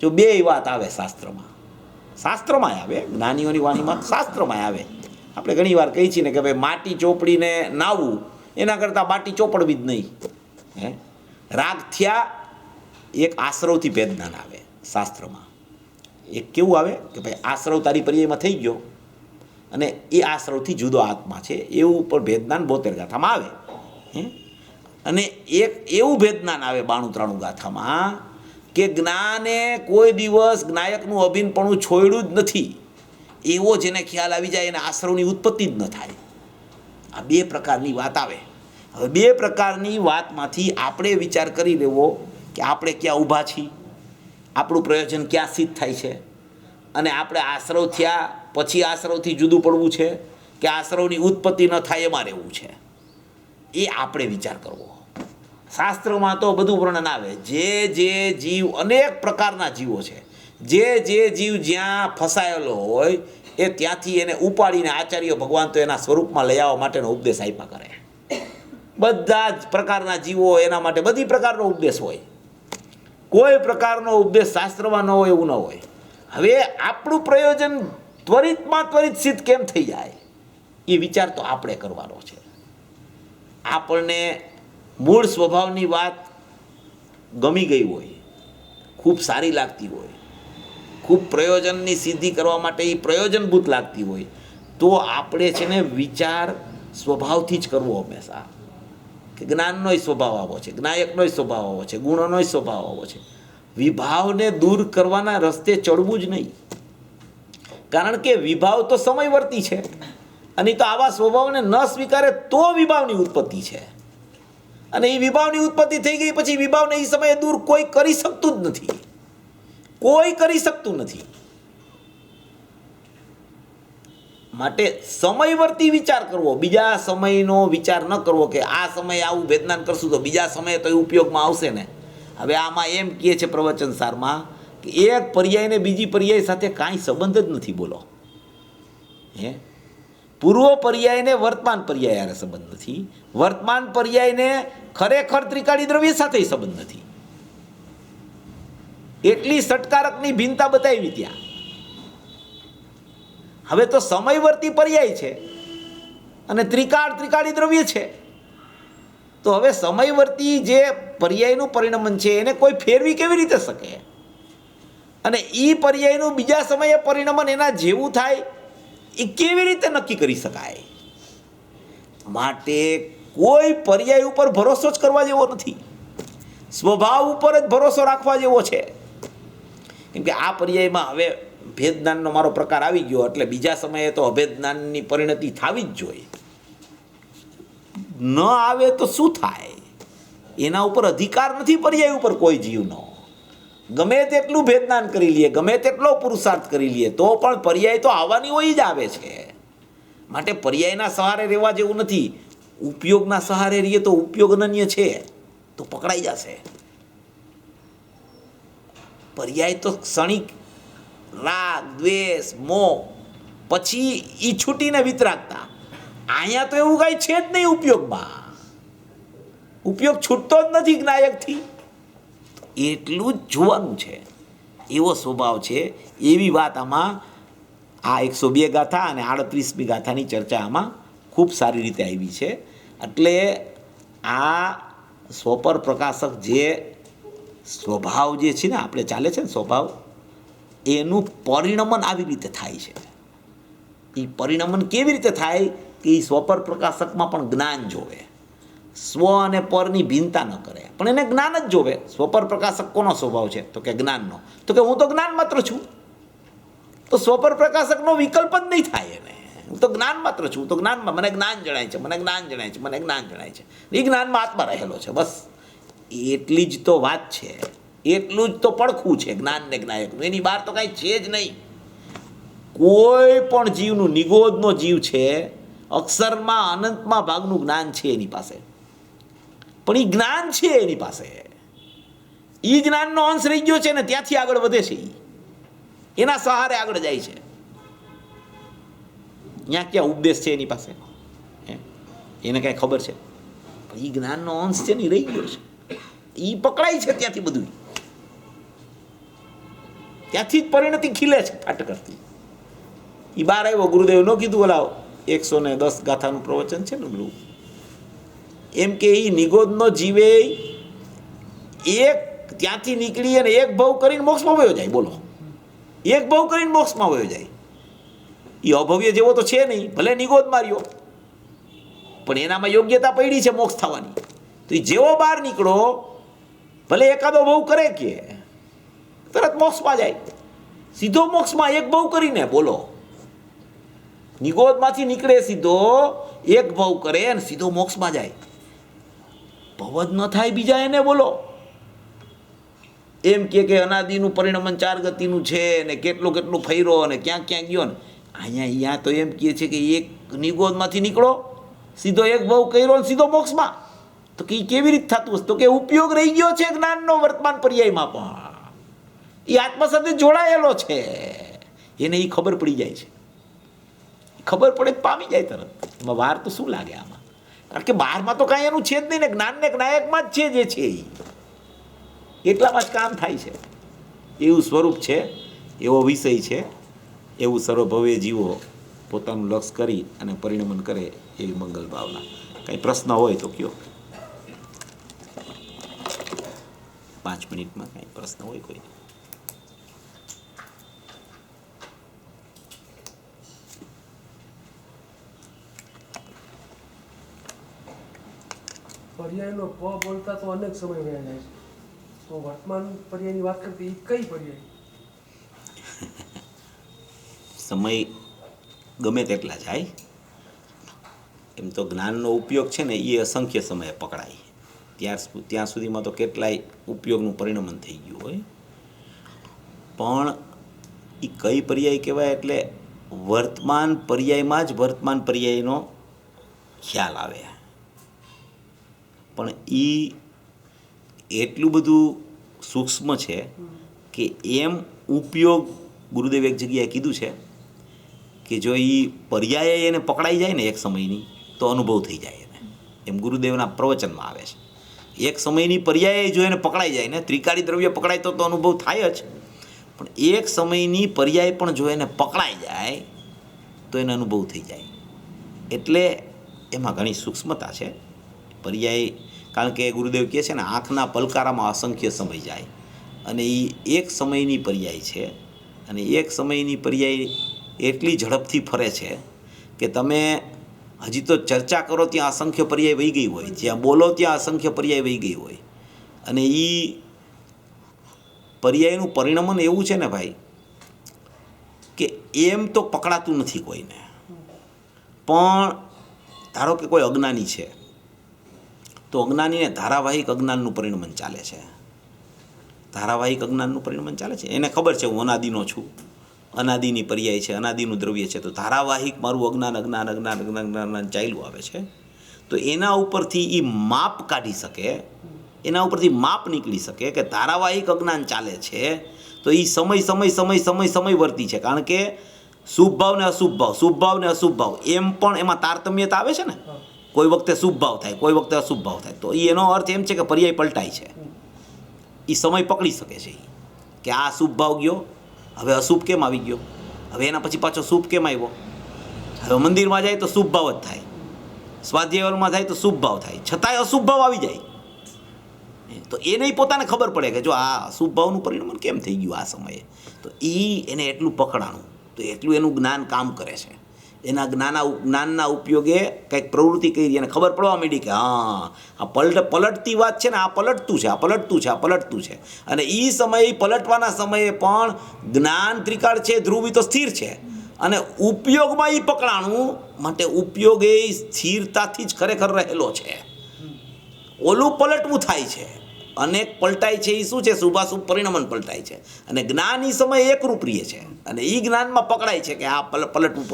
જો બે વાત આવે શાસ્ત્રમાં આવે, જ્ઞાનીઓની વાણીમાં શાસ્ત્રમાં આવે. આપણે ઘણી વાર કહીએ છીએ ને કે ભાઈ માટી ચોપડીને નાવું એના કરતાં માટી ચોપડવી જ નહીં. હે રાગ થયા એક આશ્રવથી ભેદજ્ઞાન આવે શાસ્ત્રમાં. એક કેવું આવે કે ભાઈ આશ્રવ તારી પર્યાયમાં થઈ ગયો અને એ આશ્રવથી જુદો આત્મા છે એવું પણ ભેદજ્ઞાન 72 ગાથામાં આવે. અને એક એવું ભેદજ્ઞાન આવે 92-93 ગાથામાં કે જ્ઞાને કોઈ દિવસ જ્ઞાયકનું અભિન્નપણું છોડ્યું જ નથી. એવો જેને ખ્યાલ આવી જાય એને આશ્રવની ઉત્પત્તિ જ ન થાય. આ બે પ્રકારની વાત આવે. હવે બે પ્રકારની વાતમાંથી આપણે વિચાર કરી લેવો કે આપણે ક્યાં ઊભા છીએ, આપણું પ્રયોજન ક્યાં સિદ્ધ થાય છે, અને આપણે આશ્રવ થયા પછી આશ્રવથી જુદું પડવું છે કે આશ્રવની ઉત્પત્તિ ન થાય એમાં રહેવું છે, એ આપણે વિચાર કરવો. શાસ્ત્રમાં તો બધું વર્ણન આવે. જે જીવ અનેક પ્રકારના જીવો છે, જે જીવ જ્યાં ફસાયેલો હોય એ ત્યાંથી એને ઉપાડીને આચાર્ય ભગવાન તો એના સ્વરૂપમાં લઈ આવવા માટેનો ઉપદેશ આપ્યા કરે. બધા જ પ્રકારના જીવો એના માટે બધી પ્રકારનો ઉપદેશ હોય. કોઈ પ્રકારનો ઉપદેશ શાસ્ત્રમાં ન હોય એવું ન હોય. હવે આપણું પ્રયોજન ત્વરિતમાં ત્વરિત સિદ્ધ કેમ થઈ જાય એ વિચાર તો આપણે કરવાનો છે. આપણને મૂળ સ્વભાવની વાત ગમી ગઈ હોય, ખૂબ સારી લાગતી હોય, ખૂબ પ્રયોજનની સિદ્ધિ કરવા માટે એ પ્રયોજનભૂત લાગતી હોય તો આપણે છે ને વિચાર સ્વભાવથી જ કરવો હંમેશા કે જ્ઞાનનોય સ્વભાવ આવો છે, જ્ઞાયકનોય સ્વભાવ આવો છે, ગુણોનોય સ્વભાવ આવો છે. વિભાવને દૂર કરવાના રસ્તે ચડવું જ નહીં, કારણ કે વિભાવ તો સમયવર્તી છે અને તો આવા સ્વભાવને ન સ્વીકારે તો વિભાવની ઉત્પત્તિ છે. અને એ વિભાવની ઉત્પત્તિ થઈ ગઈ પછી વિભાવને એ સમયે દૂર કોઈ કરી શકતું જ નથી, કોઈ કરી શકતું નથી. માટે સમયવર્તી વિચાર કરવો, બીજા સમયનો વિચાર ન કરવો કે આ સમયે આવું વેદનાન કરશું તો બીજા સમયે તો એ ઉપયોગમાં આવશે ને. હવે આમાં એમ કહે છે પ્રવચન સારમાં કે એક પર્યાયને બીજી પર્યાય સાથે કાંઈ સંબંધ જ નથી. બોલો, હે પૂર્વ પર્યાયને વર્તમાન પર્યાય હારે સંબંધ નથી, વર્તમાન પર્યાયને ખરેખર ત્રિકાળી દ્રવ્ય સાથે સંબંધ નથી. એટલી સટકારકની ભિન્નતા બતાવી ત્યાં. હવે તો સમયવર્તી પર્યાય છે અને ત્રિકાળી દ્રવ્ય છે, તો હવે સમયવર્તી જે પર્યાયનું પરિણમન છે એને કોઈ ફેરવી કેવી રીતે શકે? અને એ પર્યાયનું બીજા સમયે પરિણમન એના જેવું થાય એ કેવી રીતે નક્કી કરી શકાય? માટે કોઈ પર્યાય ઉપર ભરોસો જ કરવા જેવો નથી, સ્વભાવ ઉપર જ ભરોસો રાખવા જેવો છે. કેમ કે આ પર્યાયમાં હવે ભેદજ્ઞાનનો મારો પ્રકાર આવી ગયો એટલે બીજા સમયે તો અભેદજ્ઞાનની પરિણતિ થવી જ જોઈએ. ન આવે તો શું થાય? એના ઉપર અધિકાર નથી પર્યાય ઉપર કોઈ જીવનો. ગમે તેટલું ભેદજ્ઞાન કરી લઈએ, ગમે તેટલો પુરુષાર્થ કરી લઈએ તો પણ પર્યાય તો આવવાની હોય જ આવે છે. માટે પર્યાયના સહારે રહેવા જેવું નથી. ઉપયોગના સહારે રહીએ તો ઉપયોગ અનન્ય છે તો પકડાઈ જશે. પર્યાય તો ક્ષણિક રાગ, દ્વેષ, મોહ, પછી ઈ છૂટીને વિતરાગતા. અહીંયા તો એવું કાંઈ છે જ નહીં ઉપયોગમાં. ઉપયોગ છૂટતો જ નથી જ્ઞાયકથી. એટલું જ જોવાનું છે. એવો સ્વભાવ છે. એવી વાત આમાં આ 102 ગાથા અને 38મી ગાથાની ચર્ચા આમાં ખૂબ સારી રીતે આવી છે. એટલે આ સ્વપર પ્રકાશક જે સ્વભાવ જે છે ને આપણે ચાલે છે ને સ્વભાવ, એનું પરિણમન આવી રીતે થાય છે. એ પરિણમન કેવી રીતે થાય કે એ સ્વપર પ્રકાશકમાં પણ જ્ઞાન જોવે, સ્વ અને પરની ભિન્નતા ન કરે, પણ એને જ્ઞાન જ જોવે. સ્વપર પ્રકાશક કોનો સ્વભાવ છે? તો કે જ્ઞાનનો. તો કે હું તો જ્ઞાન માત્ર છું, તો સ્વપર પ્રકાશકનો વિકલ્પ જ નહીં થાય એને. હું તો જ્ઞાન માત્ર છું, હું તો જ્ઞાનમાં મને જ્ઞાન જણાય છે, મને જ્ઞાન જણાય છે, મને જ્ઞાન જણાય છે. એ જ્ઞાનમાં આત્મા રહેલો છે. બસ એટલી જ તો વાત છે, એટલું જ તો પડખું છે જ્ઞાન ને જ્ઞાયકનું. એની બહાર તો કાંઈ છે જ નહીં. કોઈ પણ જીવનું, નિગોદનો જીવ છે અક્ષરમાં અનંતમાં ભાગનું જ્ઞાન છે એની પાસે, પણ એ જ્ઞાન છે એની પાસે, એ જ્ઞાનનો અંશ રહી ગયો છે ને ત્યાંથી આગળ વધે છે, એના સહારે આગળ જાય છે. ત્યાં ક્યાં ઉપદેશ છે એની પાસે? એને કાંઈ ખબર છે? પણ એ જ્ઞાનનો અંશ છે ને એ રહી ગયો છે, એ પકડાય છે ત્યાંથી, બધું ત્યાંથી જ પરિણતિ ખીલે છે ફાટકરથી. એ બહાર આવ્યો, ગુરુદેવ ન કીધું ઓલા 110 ગાથાનું પ્રવચન છે ને પેલું, એમ કે એ નિગોદનો જીવે એક ત્યાંથી નીકળી અને એક ભાવ કરીને મોક્ષમાં વયો જાય. બોલો, એક ભાવ કરીને મોક્ષમાં વયો જાય. એ અભવ્ય જેવો તો છે નહીં, ભલે નિગોદ માર્યો, પણ એનામાં યોગ્યતા પડી છે મોક્ષ થવાની. તો એ જેવો બહાર નીકળો, ભલે એકાદો ભાવ કરે કે તરત મોક્ષમાં જાય, સીધો મોક્ષમાં એક ભાવ કરીને. બોલો, નિગોદમાંથી નીકળે સીધો, એક ભાવ કરે અને સીધો મોક્ષમાં જાય. ભવ જ ન થાય બીજા એને. બોલો, એમ કે અનાદિનું પરિણમન 4 ગતિનું છે ને કેટલું કેટલું ફર્યો અને ક્યાં ક્યાં ગયો ને અહીંયા તો એમ કહે છે કે એક નિગોદમાંથી નીકળો, સીધો એક ભાવ કર્યો ને સીધો મોક્ષમાં. તો કે કેવી રીતે થતું હશે? તો કે ઉપયોગ રહી ગયો છે જ્ઞાનનો વર્તમાન પર્યાયમાં, પણ એ આત્મા સાથે જોડાયેલો છે, એને એ ખબર પડી જાય છે. ખબર પડે પામી જાય તરત. એમાં વાર તો શું લાગે આમાં? કારણ કે બહારમાં તો કાંઈ એનું છે જ નહીં ને, જ્ઞાનને જ્ઞાયકમાં જ છે જે છે એ, એટલામાં જ કામ થાય છે. એવું સ્વરૂપ છે, એવો વિષય છે, એવું સર્વભવે જીવો પોતાનું લક્ષ કરી અને પરિણમન કરે એવી મંગલ ભાવના. કંઈ પ્રશ્ન હોય તો કયો. 5 મિનિટમાં કંઈ પ્રશ્ન હોય કોઈ? પર્યાયનો પ બોલતા તો અનેક સમય વયા જાય છે, તો વર્તમાન પર્યાયની વાત કરતી કઈ પર્યાય? સમય ગમે તેટલા જાય, એમ તો જ્ઞાનનો ઉપયોગ છે ને એ અસંખ્ય સમયે પકડાય. ત્યાં સુધીમાં તો કેટલાય ઉપયોગનું પરિણમન થઈ ગયું હોય, પણ એ કઈ પર્યાય કહેવાય? એટલે વર્તમાન પર્યાયમાં જ વર્તમાન પર્યાયનો ખ્યાલ આવે. પણ એ એટલું બધું સૂક્ષ્મ છે કે એમ ઉપયોગ ગુરુદેવ એક જગ્યાએ કીધું છે કે જો એ પર્યાય એને પકડાઈ જાય ને એક સમયની, તો અનુભવ થઈ જાય એને. એમ ગુરુદેવના પ્રવચનમાં આવે છે, એક સમયની પર્યાય જો એને પકડાઈ જાય ને, ત્રિકાળી દ્રવ્ય પકડાય તો અનુભવ થાય જ, પણ એક સમયની પર્યાય પણ જો એને પકડાઈ જાય તો એને અનુભવ થઈ જાય. એટલે એમાં ઘણી સૂક્ષ્મતા છે પર્યાય. કારણ કે ગુરુદેવ કહે છે ને, આંખના પલકારામાં અસંખ્ય સમય જાય, અને એ એક સમયની પર્યાય છે. અને એક સમયની પર્યાય એટલી ઝડપથી ફરે છે કે તમે હજી તો ચર્ચા કરો ત્યાં અસંખ્ય પર્યાય વહી ગઈ હોય, જ્યાં બોલો ત્યાં અસંખ્ય પર્યાય વહી ગઈ હોય. અને એ પર્યાયનું પરિણમન એવું છે ને ભાઈ, કે એમ તો પકડાતું નથી કોઈને. પણ ધારો કે કોઈ અજ્ઞાની છે, તો અજ્ઞાનીને ધારાવાહિક અજ્ઞાનનું પરિણમન ચાલે છે. ધારાવાહિક અજ્ઞાનનું પરિણમન ચાલે છે. એને ખબર છે હું અનાદિનો છું, અનાદિની પર્યાય છે, અનાદિનું દ્રવ્ય છે, તો ધારાવાહિક મારું અજ્ઞાન ચાલ્યું આવે છે. તો એના ઉપરથી એ માપ કાઢી શકે, એના ઉપરથી માપ નીકળી શકે કે ધારાવાહિક અજ્ઞાન ચાલે છે, તો એ સમય વર્તી છે. કારણ કે શુભ ભાવ ને અશુભ ભાવ, શુભ ભાવ ને અશુભ ભાવ, એમ પણ એમાં તારતમ્યતા આવે છે ને. કોઈ વખતે શુભ ભાવ થાય, કોઈ વખતે અશુભ ભાવ થાય, તો એનો અર્થ એમ છે કે પર્યાય પલટાય છે. એ સમય પકડી શકે છે કે આ શુભ ભાવ ગયો, હવે અશુભ કેમ આવી ગયો, હવે એના પછી પાછો શુભ કેમ આવ્યો. હવે મંદિરમાં જાય તો શુભ ભાવ જ થાય, સ્વાધ્યાયમાં થાય તો શુભ ભાવ થાય, છતાંય અશુભ ભાવ આવી જાય. તો એને પોતાને ખબર પડે કે જો આ અશુભ ભાવનું પરિણમન કેમ થઈ ગયું આ સમયે, તો એને એટલું પકડાણું, તો એટલું એનું જ્ઞાન કામ કરે છે. એના જ્ઞાનના ઉપયોગે કંઈક પ્રવૃત્તિ કરી અને ખબર પડવા માંડી કે હા આ પલટતી વાત છે ને, આ પલટતું છે, આ પલટતું છે, આ પલટતું છે. અને એ સમયે પલટવાના સમયે પણ જ્ઞાન ત્રિકાળ છે, ધ્રુવી તો સ્થિર છે, અને ઉપયોગમાં એ પકડાણું માટે ઉપયોગ એ સ્થિરતાથી જ ખરેખર રહેલો છે. ઓલું પલટવું થાય છે, અનેક પલટાય છે એ શું છે? શુભાશુભ પરિણમન પલટાય છે. અને જ્ઞાન એ સમય એકરૂપ રહે છે અને એ જ્ઞાનમાં પકડાય છે કે આ પલટવું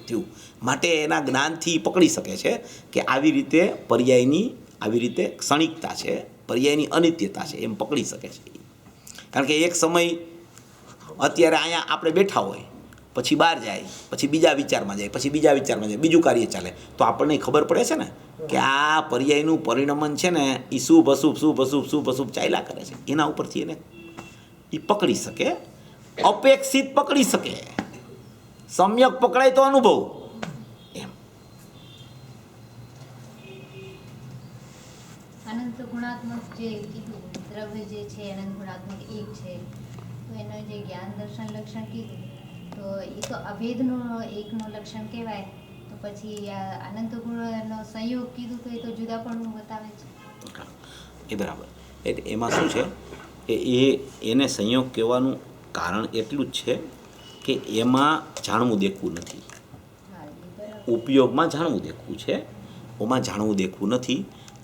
થયું. માટે એના જ્ઞાનથી પકડી શકે છે કે આવી રીતે પર્યાયની આવી રીતે ક્ષણિકતા છે, પર્યાયની અનિત્યતા છે, એમ પકડી શકે છે. કારણ કે એક સમય અત્યારે અહીંયા આપણે બેઠા હોય, પછી બહાર જાય, પછી બીજા વિચારમાં જાય, પછી બીજા વિચારમાં જાય, બીજું કાર્ય ચાલે, તો આપણને ખબર પડે છે ને કે આ પર્યાયનું પરિણમન છે ને એ શુભ અશુભ ચાલ્યા કરે છે. એના ઉપરથી એને એ પકડી શકે, અપેક્ષિત પકડી શકે, સમ્યક પકડાય તો અનુભવ એમ. અનંત ગુણાત્મક જે કીધું દ્રવ્ય જે છે અનંત ગુણાત્મક એક છે, તો એનો જે જ્ઞાન દર્શન લક્ષણ કીધું તો એ તો અભેદનું એકનું લક્ષણ કહેવાય. તો પછી આ અનંત ગુણનો સંયોગ કીધું તો એ તો જુદાપણું બતાવે છે. એ બરાબર. એટલે એમાં શું છે કે એને સંયોગ કહેવાનું કારણ એટલું જ છે કે એમાં જાણવું દેખવું નથી. હા, એ બરાબર. ઉપયોગમાં જાણવું દેખવું છે, ઓમાં જાણવું દેખવું નથી.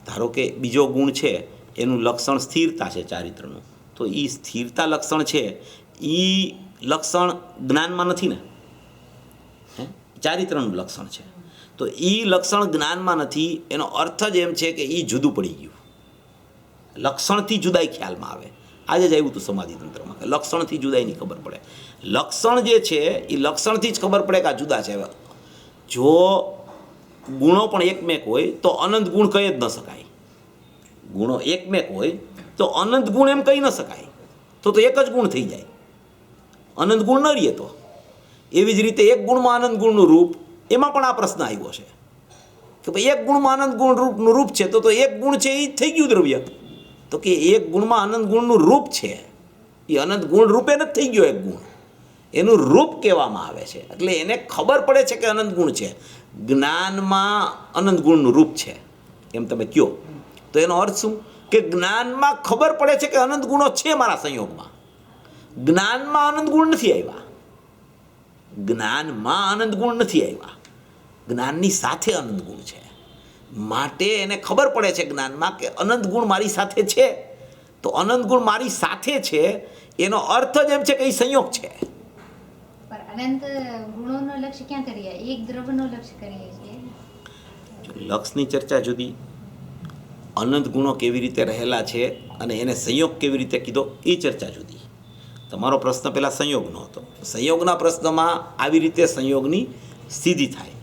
ધારો કે બીજો ગુણ છે એનું લક્ષણ સ્થિરતા છે ચારિત્રનું, તો એ સ્થિરતા લક્ષણ છે એ લક્ષણ જ્ઞાનમાં નથી ને, ચારિત્રનું લક્ષણ છે. તો એ લક્ષણ જ્ઞાનમાં નથી, એનો અર્થ જ એમ છે કે એ જુદું પડી ગયું. લક્ષણથી જુદાઈ ખ્યાલમાં આવે. આજે જ આવ્યું હતું સમાધિ તંત્રમાં કે લક્ષણથી જુદાઈની ખબર પડે. લક્ષણ જે છે એ લક્ષણથી જ ખબર પડે કે આ જુદા છે. જો ગુણો પણ એકમેક હોય તો અનંત ગુણ કહી જ ન શકાય. ગુણો એકમેક હોય તો અનંત ગુણ એમ કહી ન શકાય, તો એક જ ગુણ થઈ જાય, અનંત ગુણ ન રહીએ. તો એવી જ રીતે એક ગુણમાં આનંદ ગુણનું રૂપ, એમાં પણ આ પ્રશ્ન આવ્યો છે કે ભાઈ એક ગુણમાં આનંદ ગુણ રૂપનું રૂપ છે તો એક ગુણ છે એ થઈ ગયું દ્રવ્ય. તો કે એક ગુણમાં આનંદ ગુણનું રૂપ છે, એ અનંત ગુણ રૂપે નથી થઈ ગયો એક ગુણ, એનું રૂપ કહેવામાં આવે છે. એટલે એને ખબર પડે છે કે અનંત ગુણ છે, જ્ઞાનમાં અનંત ગુણનું રૂપ છે એમ તમે કહો. તો એનો અર્થ શું કે જ્ઞાનમાં ખબર પડે છે કે અનંત ગુણો છે મારા સંયોગમાં, જ્ઞાનમાં અનંત ગુણ નથી આવ્યા. જ્ઞાનમાં અનંત ગુણ નથી આવ્યા, જ્ઞાનની સાથે અનંત ગુણ છે. માટે એને ખબર પડે છે જ્ઞાનમાં કે અનંત ગુણ મારી સાથે છે. તો અનંત ગુણ મારી સાથે છે એનો અર્થ જ એમ છે કે એ સંયોગ છે. પણ અનંત ગુણોનો લક્ષ્ય ક્યાં કરીએ? એક દ્રવ્યનો લક્ષ્ય કરીએ છીએ. લક્ષની ચર્ચા જુદી, અનંત ગુણો કેવી રીતે રહેલા છે અને એને સંયોગ કેવી રીતે કીધો એ ચર્ચા જુદી. તમારો પ્રશ્ન પહેલાં સંયોગનો હતો. સંયોગના પ્રશ્નમાં આવી રીતે સંયોગની સિદ્ધિ થાય.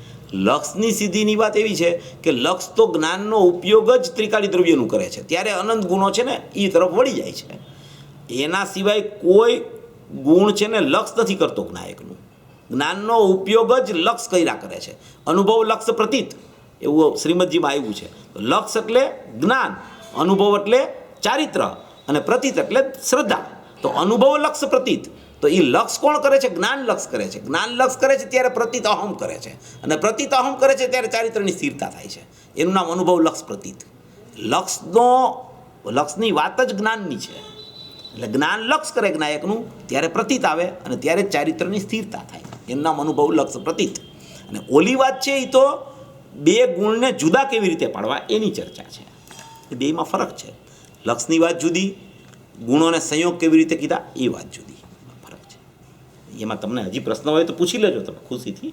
લક્ષની સિદ્ધિની વાત એવી છે કે લક્ષ તો જ્ઞાનનો ઉપયોગ જ ત્રિકાળી દ્રવ્યનું કરે છે, ત્યારે અનંત ગુણો છે ને એ તરફ વળી જાય છે. એના સિવાય કોઈ ગુણ છે ને લક્ષ નથી કરતો જ્ઞાયકનું. જ્ઞાનનો ઉપયોગ જ લક્ષ કર્યા કરે છે. અનુભવ લક્ષ પ્રતીત એવું શ્રીમદજીમાં આવ્યું છે. લક્ષ એટલે જ્ઞાન, અનુભવ એટલે ચારિત્ર અને પ્રતીત એટલે શ્રદ્ધા. તો અનુભવ લક્ષ પ્રતીત, તો એ લક્ષ કોણ કરે છે? જ્ઞાન લક્ષ કરે છે. જ્ઞાન લક્ષ કરે છે ત્યારે પ્રતીત અહમ કરે છે, અને પ્રતીત અહમ કરે છે ત્યારે ચારિત્રની સ્થિરતા થાય છે. એનું નામ અનુભવ લક્ષ પ્રતીત. લક્ષની વાત જ જ્ઞાનની છે. એટલે જ્ઞાન લક્ષ કરે જ્ઞાયકનું, ત્યારે પ્રતીત આવે અને ત્યારે ચારિત્રની સ્થિરતા થાય. એનું નામ અનુભવ લક્ષ પ્રતીત. અને ઓલી વાત છે એ તો બે ગુણને જુદા કેવી રીતે પાડવા એની ચર્ચા છે. એ બેમાં ફરક છે. લક્ષની વાત જુદી, ગુણોને સંયોગ કેવી રીતે કીધા એ વાત જુદી, ફરક છે. એમાં તમને હજી પ્રશ્ન હોય તો પૂછી લેજો તમે ખુશીથી.